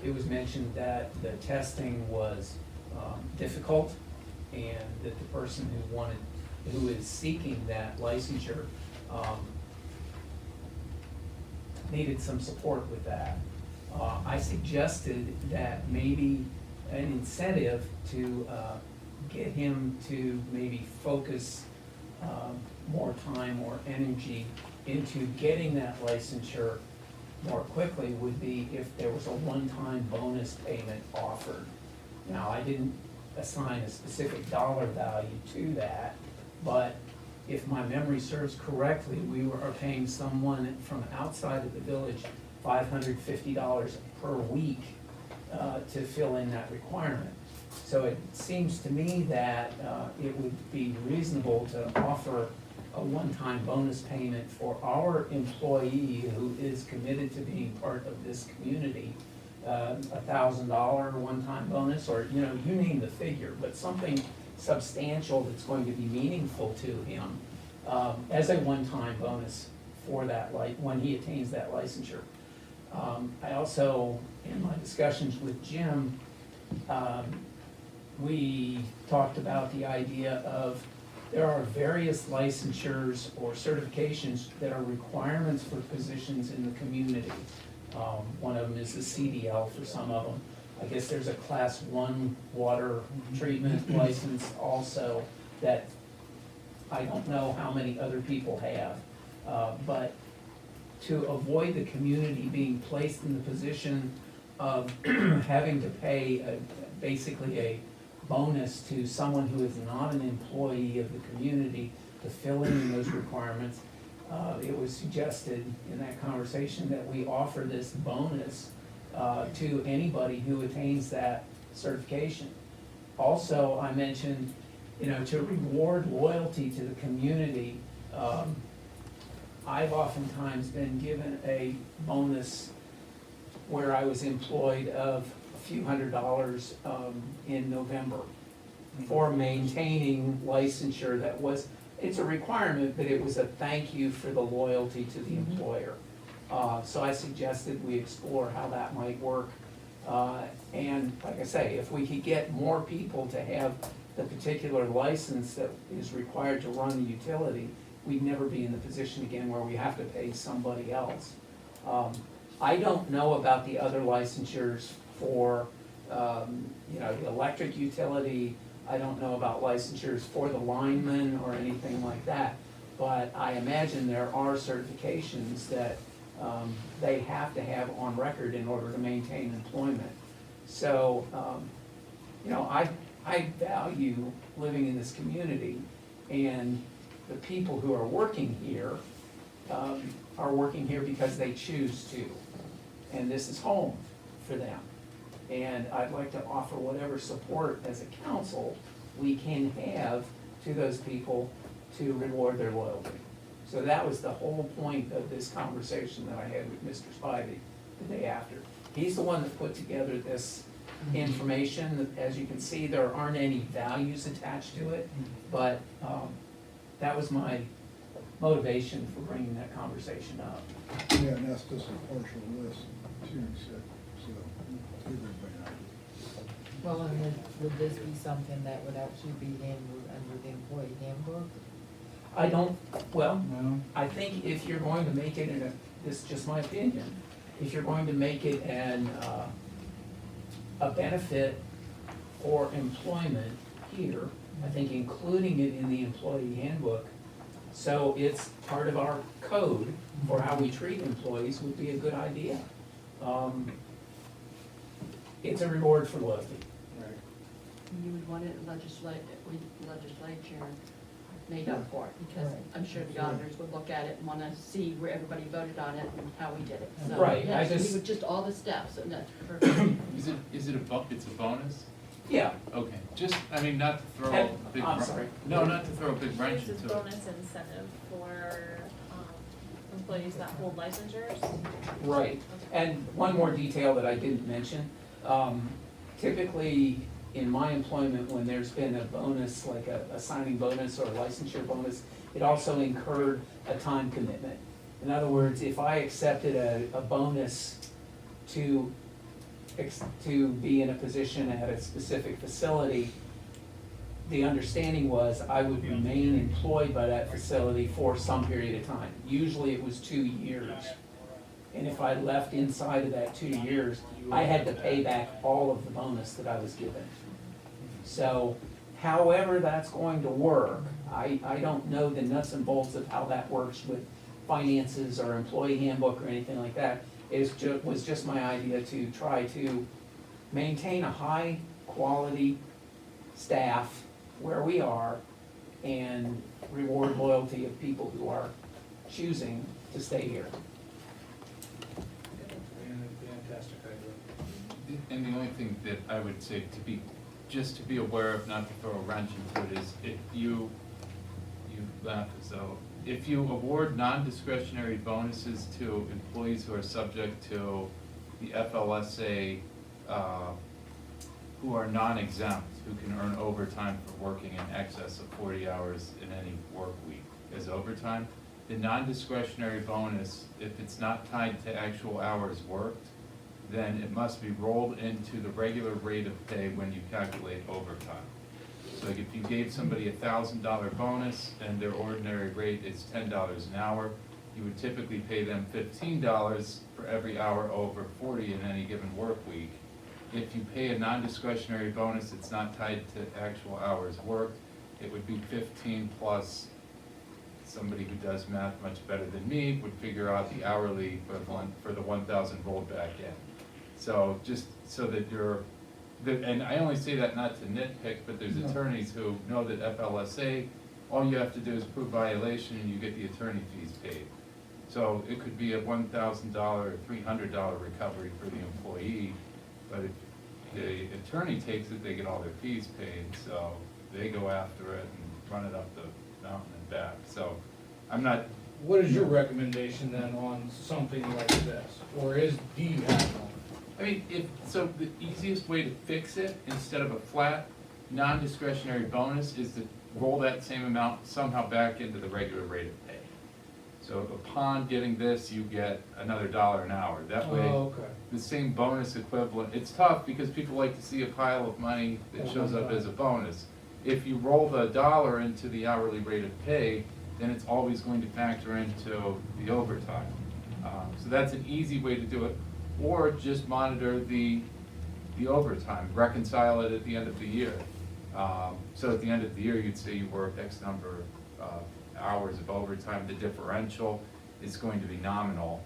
It was mentioned that the testing was difficult and that the person who is seeking that licensure needed some support with that. I suggested that maybe an incentive to get him to maybe focus more time or energy into getting that licensure more quickly would be if there was a one-time bonus payment offered. Now, I didn't assign a specific dollar value to that, but if my memory serves correctly, we are paying someone from outside of the village $550 per week to fill in that requirement. So it seems to me that it would be reasonable to offer a one-time bonus payment for our employee who is committed to being part of this community, $1,000 one-time bonus, or, you know, you name the figure, but something substantial that's going to be meaningful to him as a one-time bonus for that, when he attains that licensure. I also, in my discussions with Jim, we talked about the idea of there are various licensures or certifications that are requirements for positions in the community. One of them is the CDL for some of them. I guess there's a class 1 water treatment license also that I don't know how many other people have. But to avoid the community being placed in the position of having to pay basically a bonus to someone who is not an employee of the community to fill in those requirements, it was suggested in that conversation that we offer this bonus to anybody who attains that certification. Also, I mentioned, to reward loyalty to the community. I've oftentimes been given a bonus where I was employed of a few $100s in November for maintaining licensure that was, it's a requirement, but it was a thank you for the loyalty to the employer. So I suggested we explore how that might work. And like I say, if we could get more people to have the particular license that is required to run the utility, we'd never be in the position again where we have to pay somebody else. I don't know about the other licensures for, the electric utility. I don't know about licensures for the linemen or anything like that. But I imagine there are certifications that they have to have on record in order to maintain employment. So, I value living in this community, and the people who are working here because they choose to. And this is home for them. And I'd like to offer whatever support as a council we can have to those people to reward their loyalty. So that was the whole point of this conversation that I had with Mr. Spivey the day after. He's the one that put together this information. As you can see, there aren't any values attached to it, but that was my motivation for bringing that conversation up. Yeah, and that's just a partial list too, so give everybody an idea. Well, and would this be something that would actually be handled under the employee handbook? No? I think if you're going to make it this is just my opinion, if you're going to make it a benefit for employment here, I think including it in the employee handbook, so it's part of our code for how we treat employees would be a good idea. It's a reward for loyalty. You would want it legislature made up for it, because Right. I'm sure the auditors would look at it and wanna see where everybody voted on it and how we did it. So, Right, yes, I just- we would just all the steps, and that's perfect. Is it it's a bonus? Yeah, Okay, just, not to throw a And- big. I'm sorry. No, not to throw a big wrench This is into it. bonus incentive for, employees that hold licensures. right. And one more detail that I didn't mention, typically in my employment, when there's been a bonus, like a signing bonus or a licensure bonus, it also incurred a time commitment. In other words, if I accepted a bonus to be in a position at a specific facility, the understanding was I would remain employed by that facility for some period of time. Usually it was 2 years. And if I left inside of that 2 years, I had to pay back all of the bonus that I was given. So however that's going to work, I don't know the nuts and bolts of how that works with finances or employee handbook or anything like that. It was just my idea to try to maintain a high quality staff where we are and reward loyalty of people who are choosing to stay here. Fantastic idea. And the only thing that I would say to be aware of, not to throw a wrench into it, is if you laugh as though, if you award non-discretionary bonuses to employees who are subject to the FLSA, who are non-exempt, who can earn overtime for working in excess of 40 hours in any work week as overtime, the non-discretionary bonus, if it's not tied to actual hours worked, then it must be rolled into the regular rate of pay when you calculate overtime. So like if you gave somebody $1,000 bonus and their ordinary rate is $10 an hour, you would typically pay them $15 for every hour over 40 in any given work week. if you pay a non-discretionary bonus, it's not tied to actual hours worked. It would be 15 plus, somebody who does math much better than me would figure out the hourly equivalent for the 1,000 rolled back in. So just so that and I only say that not to nitpick, but there's attorneys who know that FLSA, all you have to do is prove violation and you get the attorney fees paid. So it could be a $1,000 or $300 recovery for the employee, but if the attorney takes it, they get all their fees paid, so they go after it and run it up the mountain and back. So I'm not, What is your recommendation then on something like this? Or do you have one? I mean, so the easiest way to fix it, instead of a flat, non-discretionary bonus, is to roll that same amount somehow back into the regular rate of pay. So upon getting this, you get another $1 an hour. That way, Oh, okay. the same bonus equivalent, it's tough because people like to see a pile of money that shows up as a bonus. If you roll the $1 into the hourly rate of pay, then it's always going to factor into the overtime. So that's an easy way to do it. Or just monitor the overtime, reconcile it at the end of the year. So at the end of the year, you'd say you worked X number of hours of overtime. The differential is going to be nominal,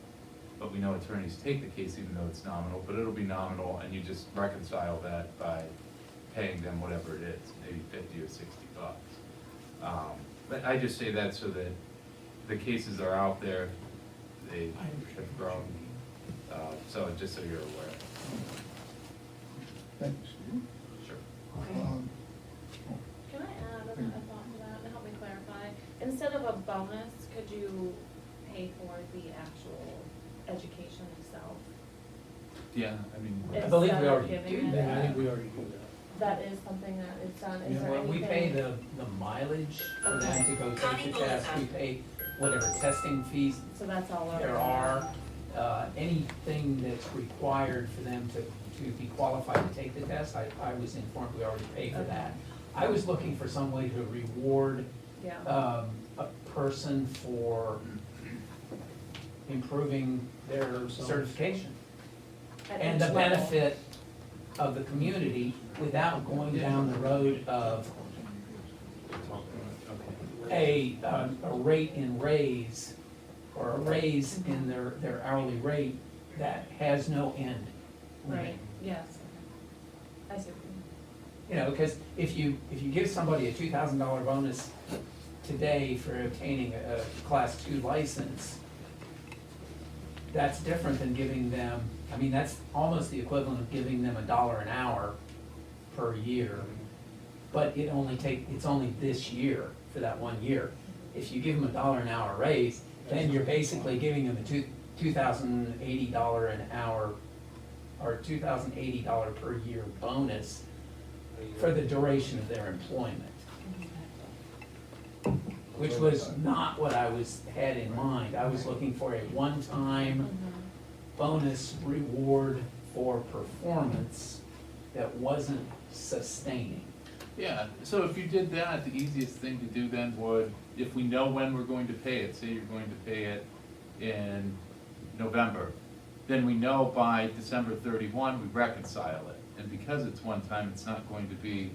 but we know attorneys take the case even though it's nominal, but it'll be nominal, and you just reconcile that by paying them whatever it is, maybe 50 or 60 bucks. But I just say that so that the cases are out there, they have grown, so just so you're aware. Thank you, Steve. Sure. Can I add a thought to that to help me clarify? Instead of a bonus, could you pay for the actual education itself? Yeah, I mean, I believe we Instead of already giving do it- I think we already do that. That is something that is done, is there Well, anything? we pay the mileage for them to go take the test, we pay whatever testing fees So that's all over. there are, anything that's required for them to be qualified to take the test, I was informed we already pay for that. I was looking for some way to reward, Yeah, a person for improving their certification. At And each the level. benefit of the community without going down the road of a rate in raise, or a raise in their hourly rate that has no end. Right, yes. I see what you mean. You know, because if you give somebody a $2,000 bonus today for obtaining a Class 2 license, that's different than giving them, I mean, that's almost the equivalent of giving them $1 an hour per year. But it's only this year, for that 1 year. If you give them $1 an hour raise, then you're basically giving them a $2,080 an hour, or $2,080 per year bonus for the duration of their employment. Which was not what I had in mind. I was looking for a one-time bonus reward for performance that wasn't sustaining. yeah, so if you did that, the easiest thing to do then would, if we know when we're going to pay it, say you're going to pay it in November, then we know by December 31, we reconcile it. And because it's one time, it's not going to be,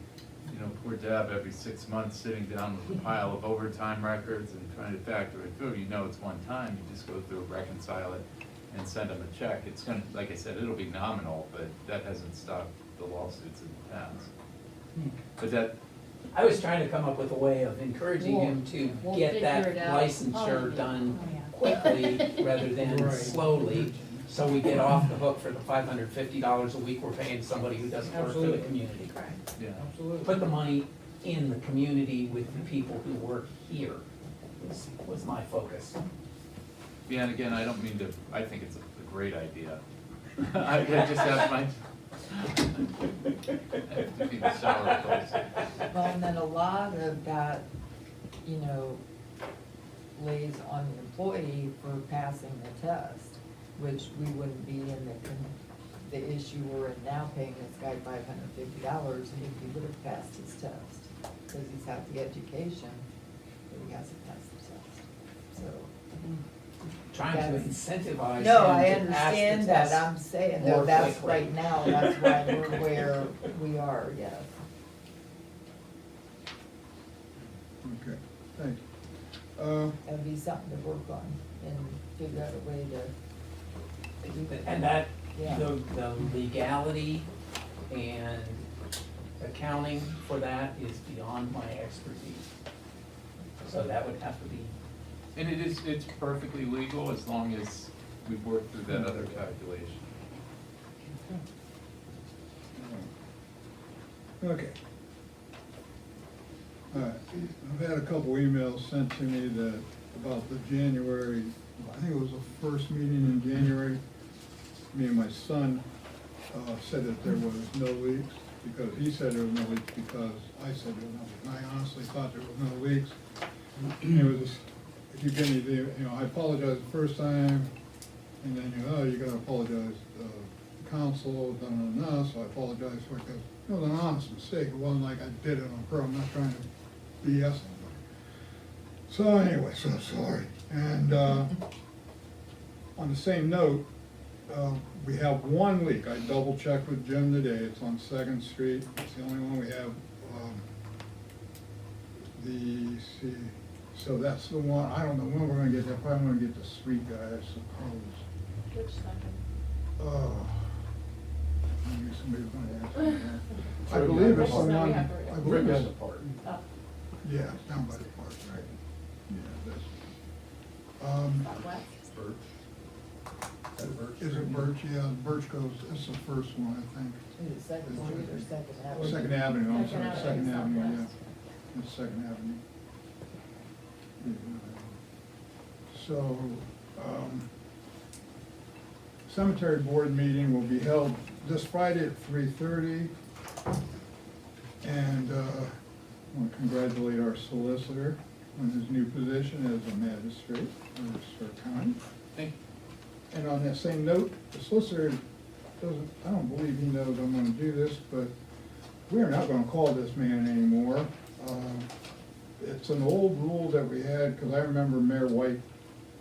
you know, poor Deb every 6 months sitting down with a pile of overtime records and trying to factor it through. You know it's one time, you just go through, reconcile it, and send them a check. It's gonna, like I said, it'll be nominal, but that hasn't stopped the lawsuits in the past. But that, I was trying to come up with a way of encouraging him to We'll get that figure it out. licensure done Oh, yeah. quickly rather than Right. slowly, so we get off the hook for the $550 a week we're paying somebody who doesn't work for the Absolutely. community. Correct. yeah. Absolutely. Put the money in the community with the people who work here was my focus. Yeah, and again, I don't mean to, I think it's a great idea. I just have my, I have to be the sour person. Well, and then a lot of that, you know, lays on the employee for passing the test, which we wouldn't be in the issue we're in now, paying this guy $550 if he would have passed his test. Because he's had the education, but he hasn't passed the test, so. trying to That's- incentivize No, him I to pass the understand that, test I'm saying more that that's quickly. right now, that's why we're where we are, yes. Okay, thank you. That'd be something to work on and figure out a way to do that. And that, Yeah. the legality and accounting for that is beyond my expertise. So that would have to be, And it's perfectly legal as long as we've worked through that other calculation. Okay. All right, I've had a couple emails sent to me that, about the January, I think it was the first meeting in January. Me and my son said that there was no leaks, because he said there was no leaks, because I said there was no leaks. And I honestly thought there was no leaks. It was just, if you give me the, you know, I apologized the first time, and then you gotta apologize to the council, so I apologized for it, because it was an honest mistake. It wasn't like I did it on purpose. I'm not trying to BS anybody. So anyway, so sorry. And on the same note, we have one leak. I double checked with Jim today. It's on Second Street. It's the only one we have. So that's the one. I don't know when we're gonna get that. Probably gonna get the street guy, I suppose. Which second? Maybe somebody's gonna ask me that. I believe it's the Which side one, we have I to- believe Rick has it's, a part. Oh, yeah, down by the park, right? Yeah, that's. about west? Is it Birch? Yeah, Birch goes, it's the first one, I think. Is it Second Street or Second Avenue? Second Avenue, I'm sorry, Second Second Avenue, Avenue, yeah. southwest. It's Second Avenue. So, cemetery board meeting will be held this Friday at 3:30. And I want to congratulate our solicitor on his new position as a magistrate for Stark County. Thank you. And on that same note, the solicitor doesn't, I don't believe he knows I'm gonna do this, but we are not gonna call this man anymore. It's an old rule that we had, because I remember Mayor White,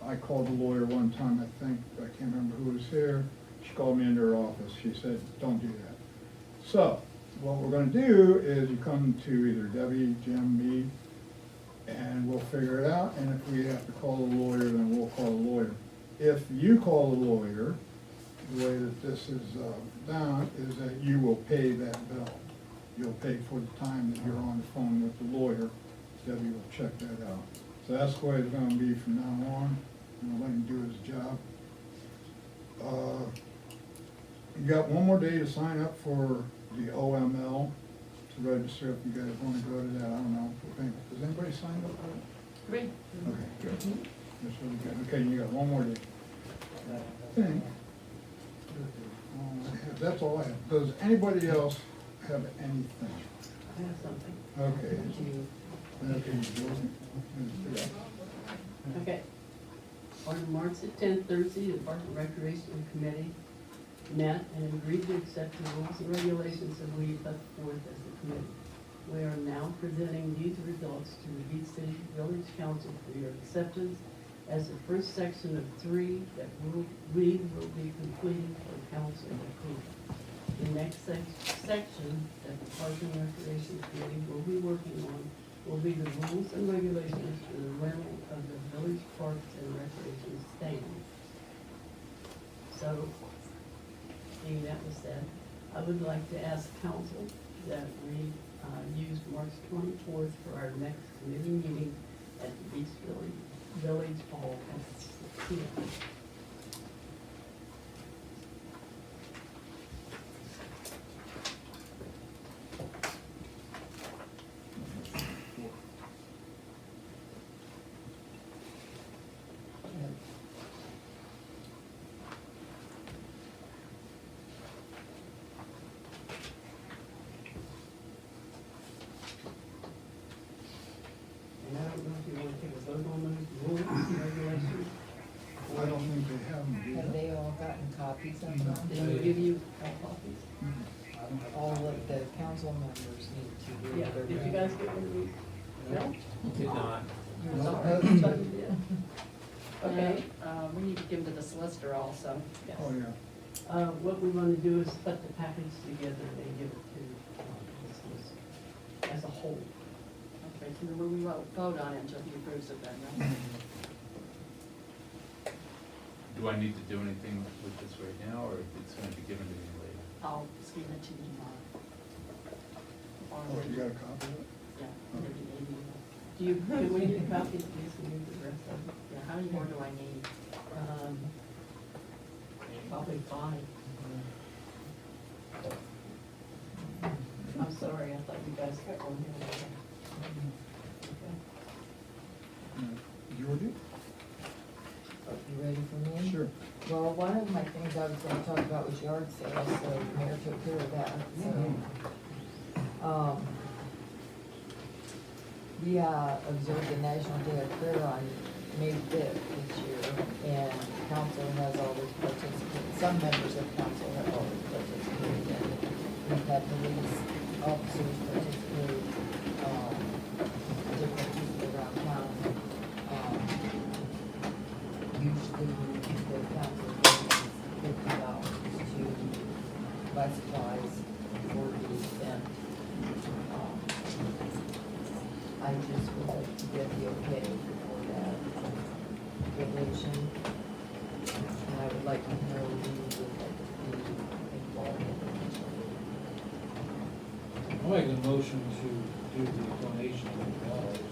I called the lawyer one time, I think, I can't remember who was here. She called me into her office, she said, don't do that. So, what we're gonna do is you come to either Debbie, Jim, me, and we'll figure it out, and if we have to call a lawyer, then we'll call a lawyer. If you call a lawyer, the way that this is done is that you will pay that bill. You'll pay for the time that you're on the phone with the lawyer. Debbie will check that out. So that's the way it's gonna be from now on, and I'll let him do his job. You got one more day to sign up for the OML to register if you guys wanna go to that. I don't know. Does anybody sign up for it? Three. Okay, good. That's really good. Okay, you got one more day. I think. That's all I have. Does anybody else have anything? I have something. Okay. Thank you. Okay. Okay. On March the 10th, Thursday, the Park and Recreation Committee met and agreed to accept the rules and regulations that we put forth as a committee. We are now presenting these results to the Beach City Village Council for your acceptance as the first section of 3 that we will be completing for council approval. The next section that the Park and Recreation Committee will be working on will be the rules and regulations for the rental of the village parks and recreation stand. So, being that was said, I would like to ask council that we use March 24th for our next committee meeting at the Beach Village Hall at 6 p.m. And I don't know if you want to take a vote on those rules and regulations. I don't think they have them, do Have they? they all gotten copies of them? They will give you all copies. All of the council members need to do. Yeah, their did you guys get one of these? No? did not. You was all Oh, right. something did. Okay. We need to give them to the solicitor also. Oh, yeah. What we wanna do is put the package together and give it to, this list as a whole. Okay, so we won't vote on it until he approves it then, right? Do I need to do anything with this right now, or it's gonna be given to me later? I'll scan it to you tomorrow. Oh, you got a copy of it? Yeah, maybe, Do we need a copy of this, we need the rest of it? yeah, how many more do I need? Probably 5. I'm sorry, I thought you guys got one here. Georgie? You ready for me? Sure. Well, one of my things I was gonna talk about was yard sales, so the mayor took care of that, so. We observed the National Day of Prayer on May 5th this year, and council has always participated, some members of council have always participated in it. We've had police officers participate, different people around town. Usually the council pays $50 to buy supplies for the event. I just would like to get the okay for that donation. And I would like to know who would like to be involved in it. I'll make a motion to do the donation of $50.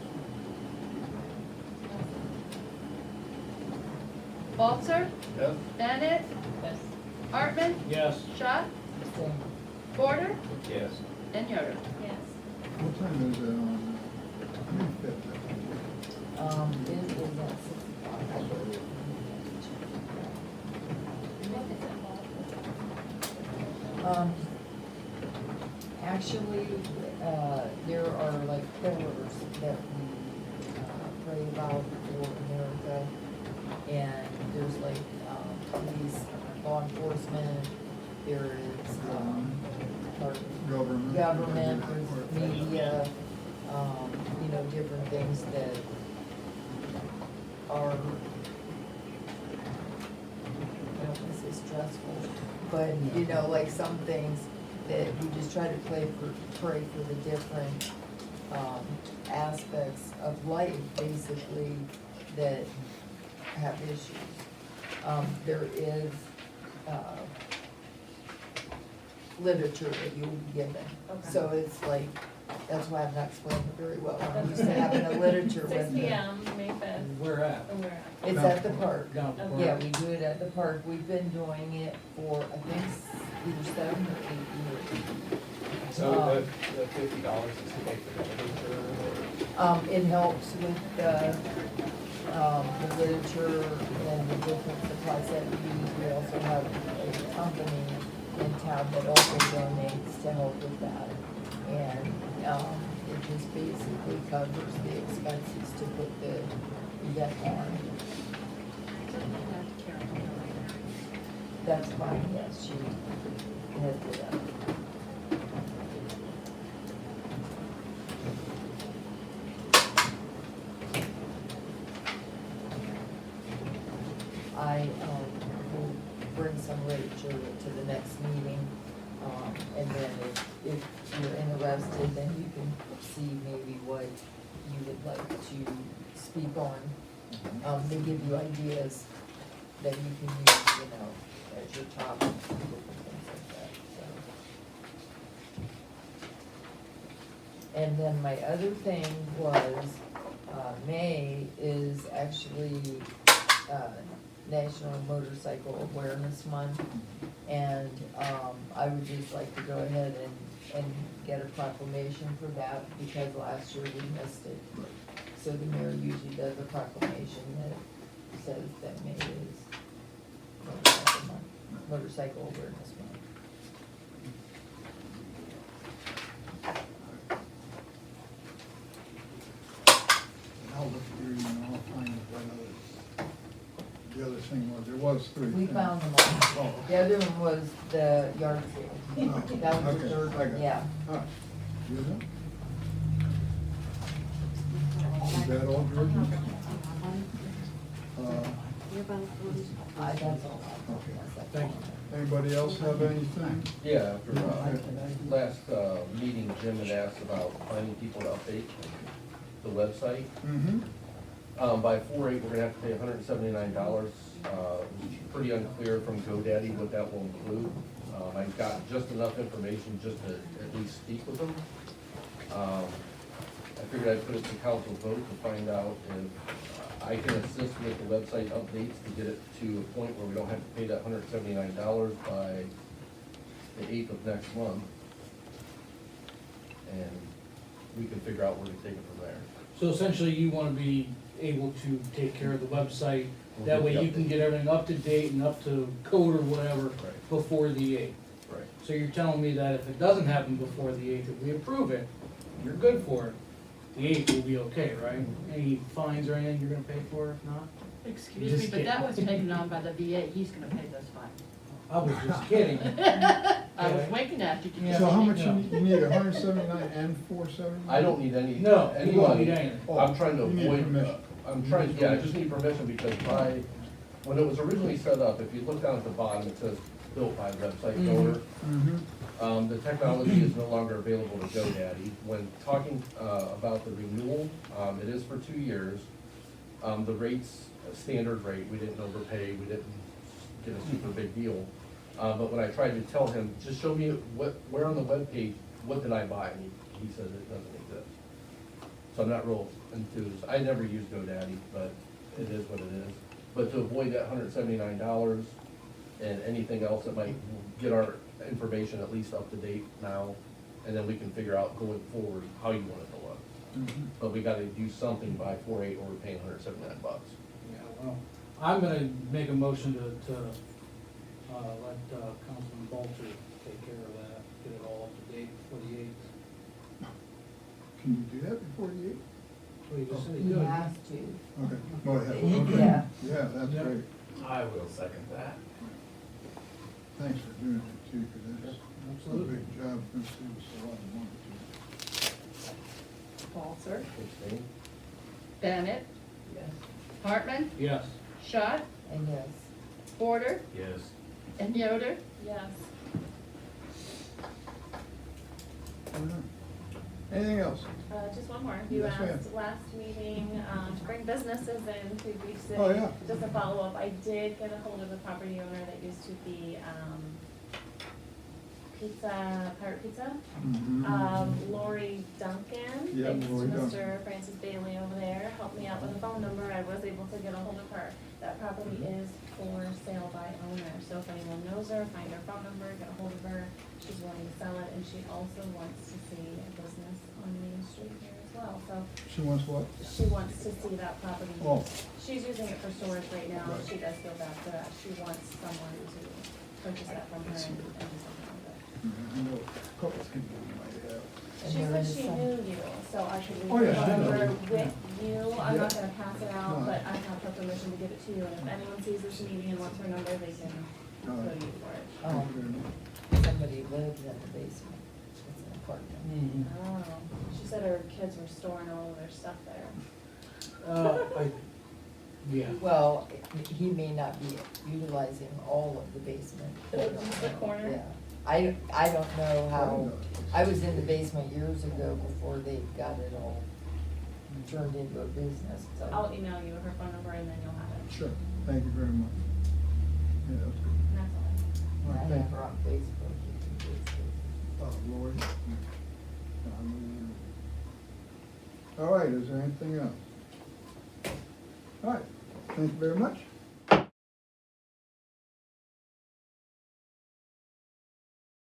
Walter? Yes. Bennett? Yes. Hartman? Yes. Schott? Same. Porter? Yes. And Yoder. Yes. What time is it on May 5th? It is at 6 o'clock, I believe. Actually, there are like pillars that we pray about for America. And there's like, police, law enforcement, there is, our Government. government, there's media, you know, different things that are, I don't want to say stressful, but, you know, like some things that we just try to pray for the different, aspects of life, basically, that have issues. There is, literature that you'll be given. Okay. So it's like, that's why I'm not explaining it very well. I'm used to having a literature with 6 me. PM, May 5th. Where at? And we're at. It's at the park. Down at the Okay. park. Yeah, we do it at the park. We've been doing it for, I think, either 7 or 8 years. So the $50 is to pay for the literature, It helps with the literature and the different supplies that we use. We also have a company in town that also donates to help with that. And, it just basically covers the expenses to put the event on. That's fine, yes, she has it up. I will bring some literature to the next meeting. And then if you're interested, then you can see maybe what you would like to speak on. They give you ideas that you can use, you know, as your topic, and things like that, so. And then my other thing was, May is actually, National Motorcycle Awareness Month. And, I would just like to go ahead and get a proclamation for that, because last year we missed it. So the mayor usually does a proclamation that says that May is Motorcycle Awareness Month. I'll look through and I'll find what the other thing was. There was 3 We things. found them all. Oh. The other one was the yard sale. Oh, That was okay, the third I got one, it. yeah. All right. You done? Is that all, Georgie? That's all. Okay. Thank you. Anybody else have anything? Yeah, after, last, meeting, Jim had asked about finding people to update the website. Mm-hmm. By 4/8, we're gonna have to pay $179. It was pretty unclear from GoDaddy what that will include. I got just enough information just to at least speak with them. I figured I'd put it to council vote to find out if I can assist with the website updates to get it to a point where we don't have to pay that $179 by the 8th of next month. And we can figure out where to take it from there. So essentially, you wanna be able to take care of the website, that way you can get everything up to date and up to code or whatever Right. before the 8th. Right. So you're telling me that if it doesn't happen before the 8th, if we approve it, you're good for it, the 8th will be okay, right? Any fines or anything you're gonna pay for if not? Excuse Just me, but that kidding. was taken on by the VA, he's gonna pay those fines. I was just kidding. I was winking at you. Did you So see how me? much you need, 179 and 479? I don't need any. No, any you won't money. need anything. I'm trying to You need avoid, permission. I'm trying, yeah, I just need permission because when it was originally set up, if you look down at the bottom, it says built by website builder. Mm-hmm. The technology is no longer available to GoDaddy. When talking about the renewal, it is for 2 years. The rate's a standard rate, we didn't overpay, we didn't get a super big deal. But when I tried to tell him, just show me where on the webpage, what did I buy? And he said it doesn't exist. So I'm not real enthused. I never used GoDaddy, but it is what it is. But to avoid that $179 and anything else that might get our information at least up to date now, and then we can figure out going forward how you want it to look. Mm-hmm. But we gotta do something by 4/8 or we're paying $179. Yeah, well, I'm gonna make a motion to let Councilman Bolter take care of that, get it all up to date before the 8th. Can you do that before the 8th? So you just said He you do. has to. Okay, go ahead. Okay. Yeah. Yeah, that's Yeah. great. I will second that. Thanks for doing it too, because that's a Absolutely. big job, it's gonna save us a lot of money too. Walter, Okay. Bennett, Hartman, Yes. Schott, And yes. Porter, Yes. and Yoder. Yes. All right. Anything else? Just one more. You Yes, ma'am. asked last meeting, to bring businesses in to Beach City. Oh, yeah. Just a follow-up, I did get a hold of the property owner that used to be, Pirate Pizza. Lori Duncan. Yeah, Thanks to Lori Duncan. Mr. Francis Bailey over there, helped me out with a phone number, I was able to get a hold of her. That property Mm-hmm. is for sale by owner, so if anyone knows her, find her phone number, get a hold of her. She's willing to sell it, and she also wants to see a business on Main Street here as well, so She wants what? she wants to see that property. Oh. She's using it for storage right now, Right. she does go back to that, she wants someone to purchase that from her and do something with it. I know a couple of people who might have. And She there said is she some- knew you, so I could Oh, leave yeah, the I know. number with you, I'm not Yeah. gonna pass it out, No. but I have her permission to give it to you, and if anyone sees this meeting and wants her number, they can go All to right. you for it. Thank you very much. Somebody lives in the basement. It's an apartment. Oh, she said her kids were storing all of their stuff there. Yeah. Well, he may not be utilizing all of the basement. Just the corner? Yeah. I don't know how, I was in the basement years ago before they got it all turned into a business, so. I'll email you her phone number and then you'll have it, Sure, thank you very much. Yeah, that's good. and that's all. All I right, have thank her you. on Facebook. You can just- Lori. All right, is there anything else? All right, thank you very much.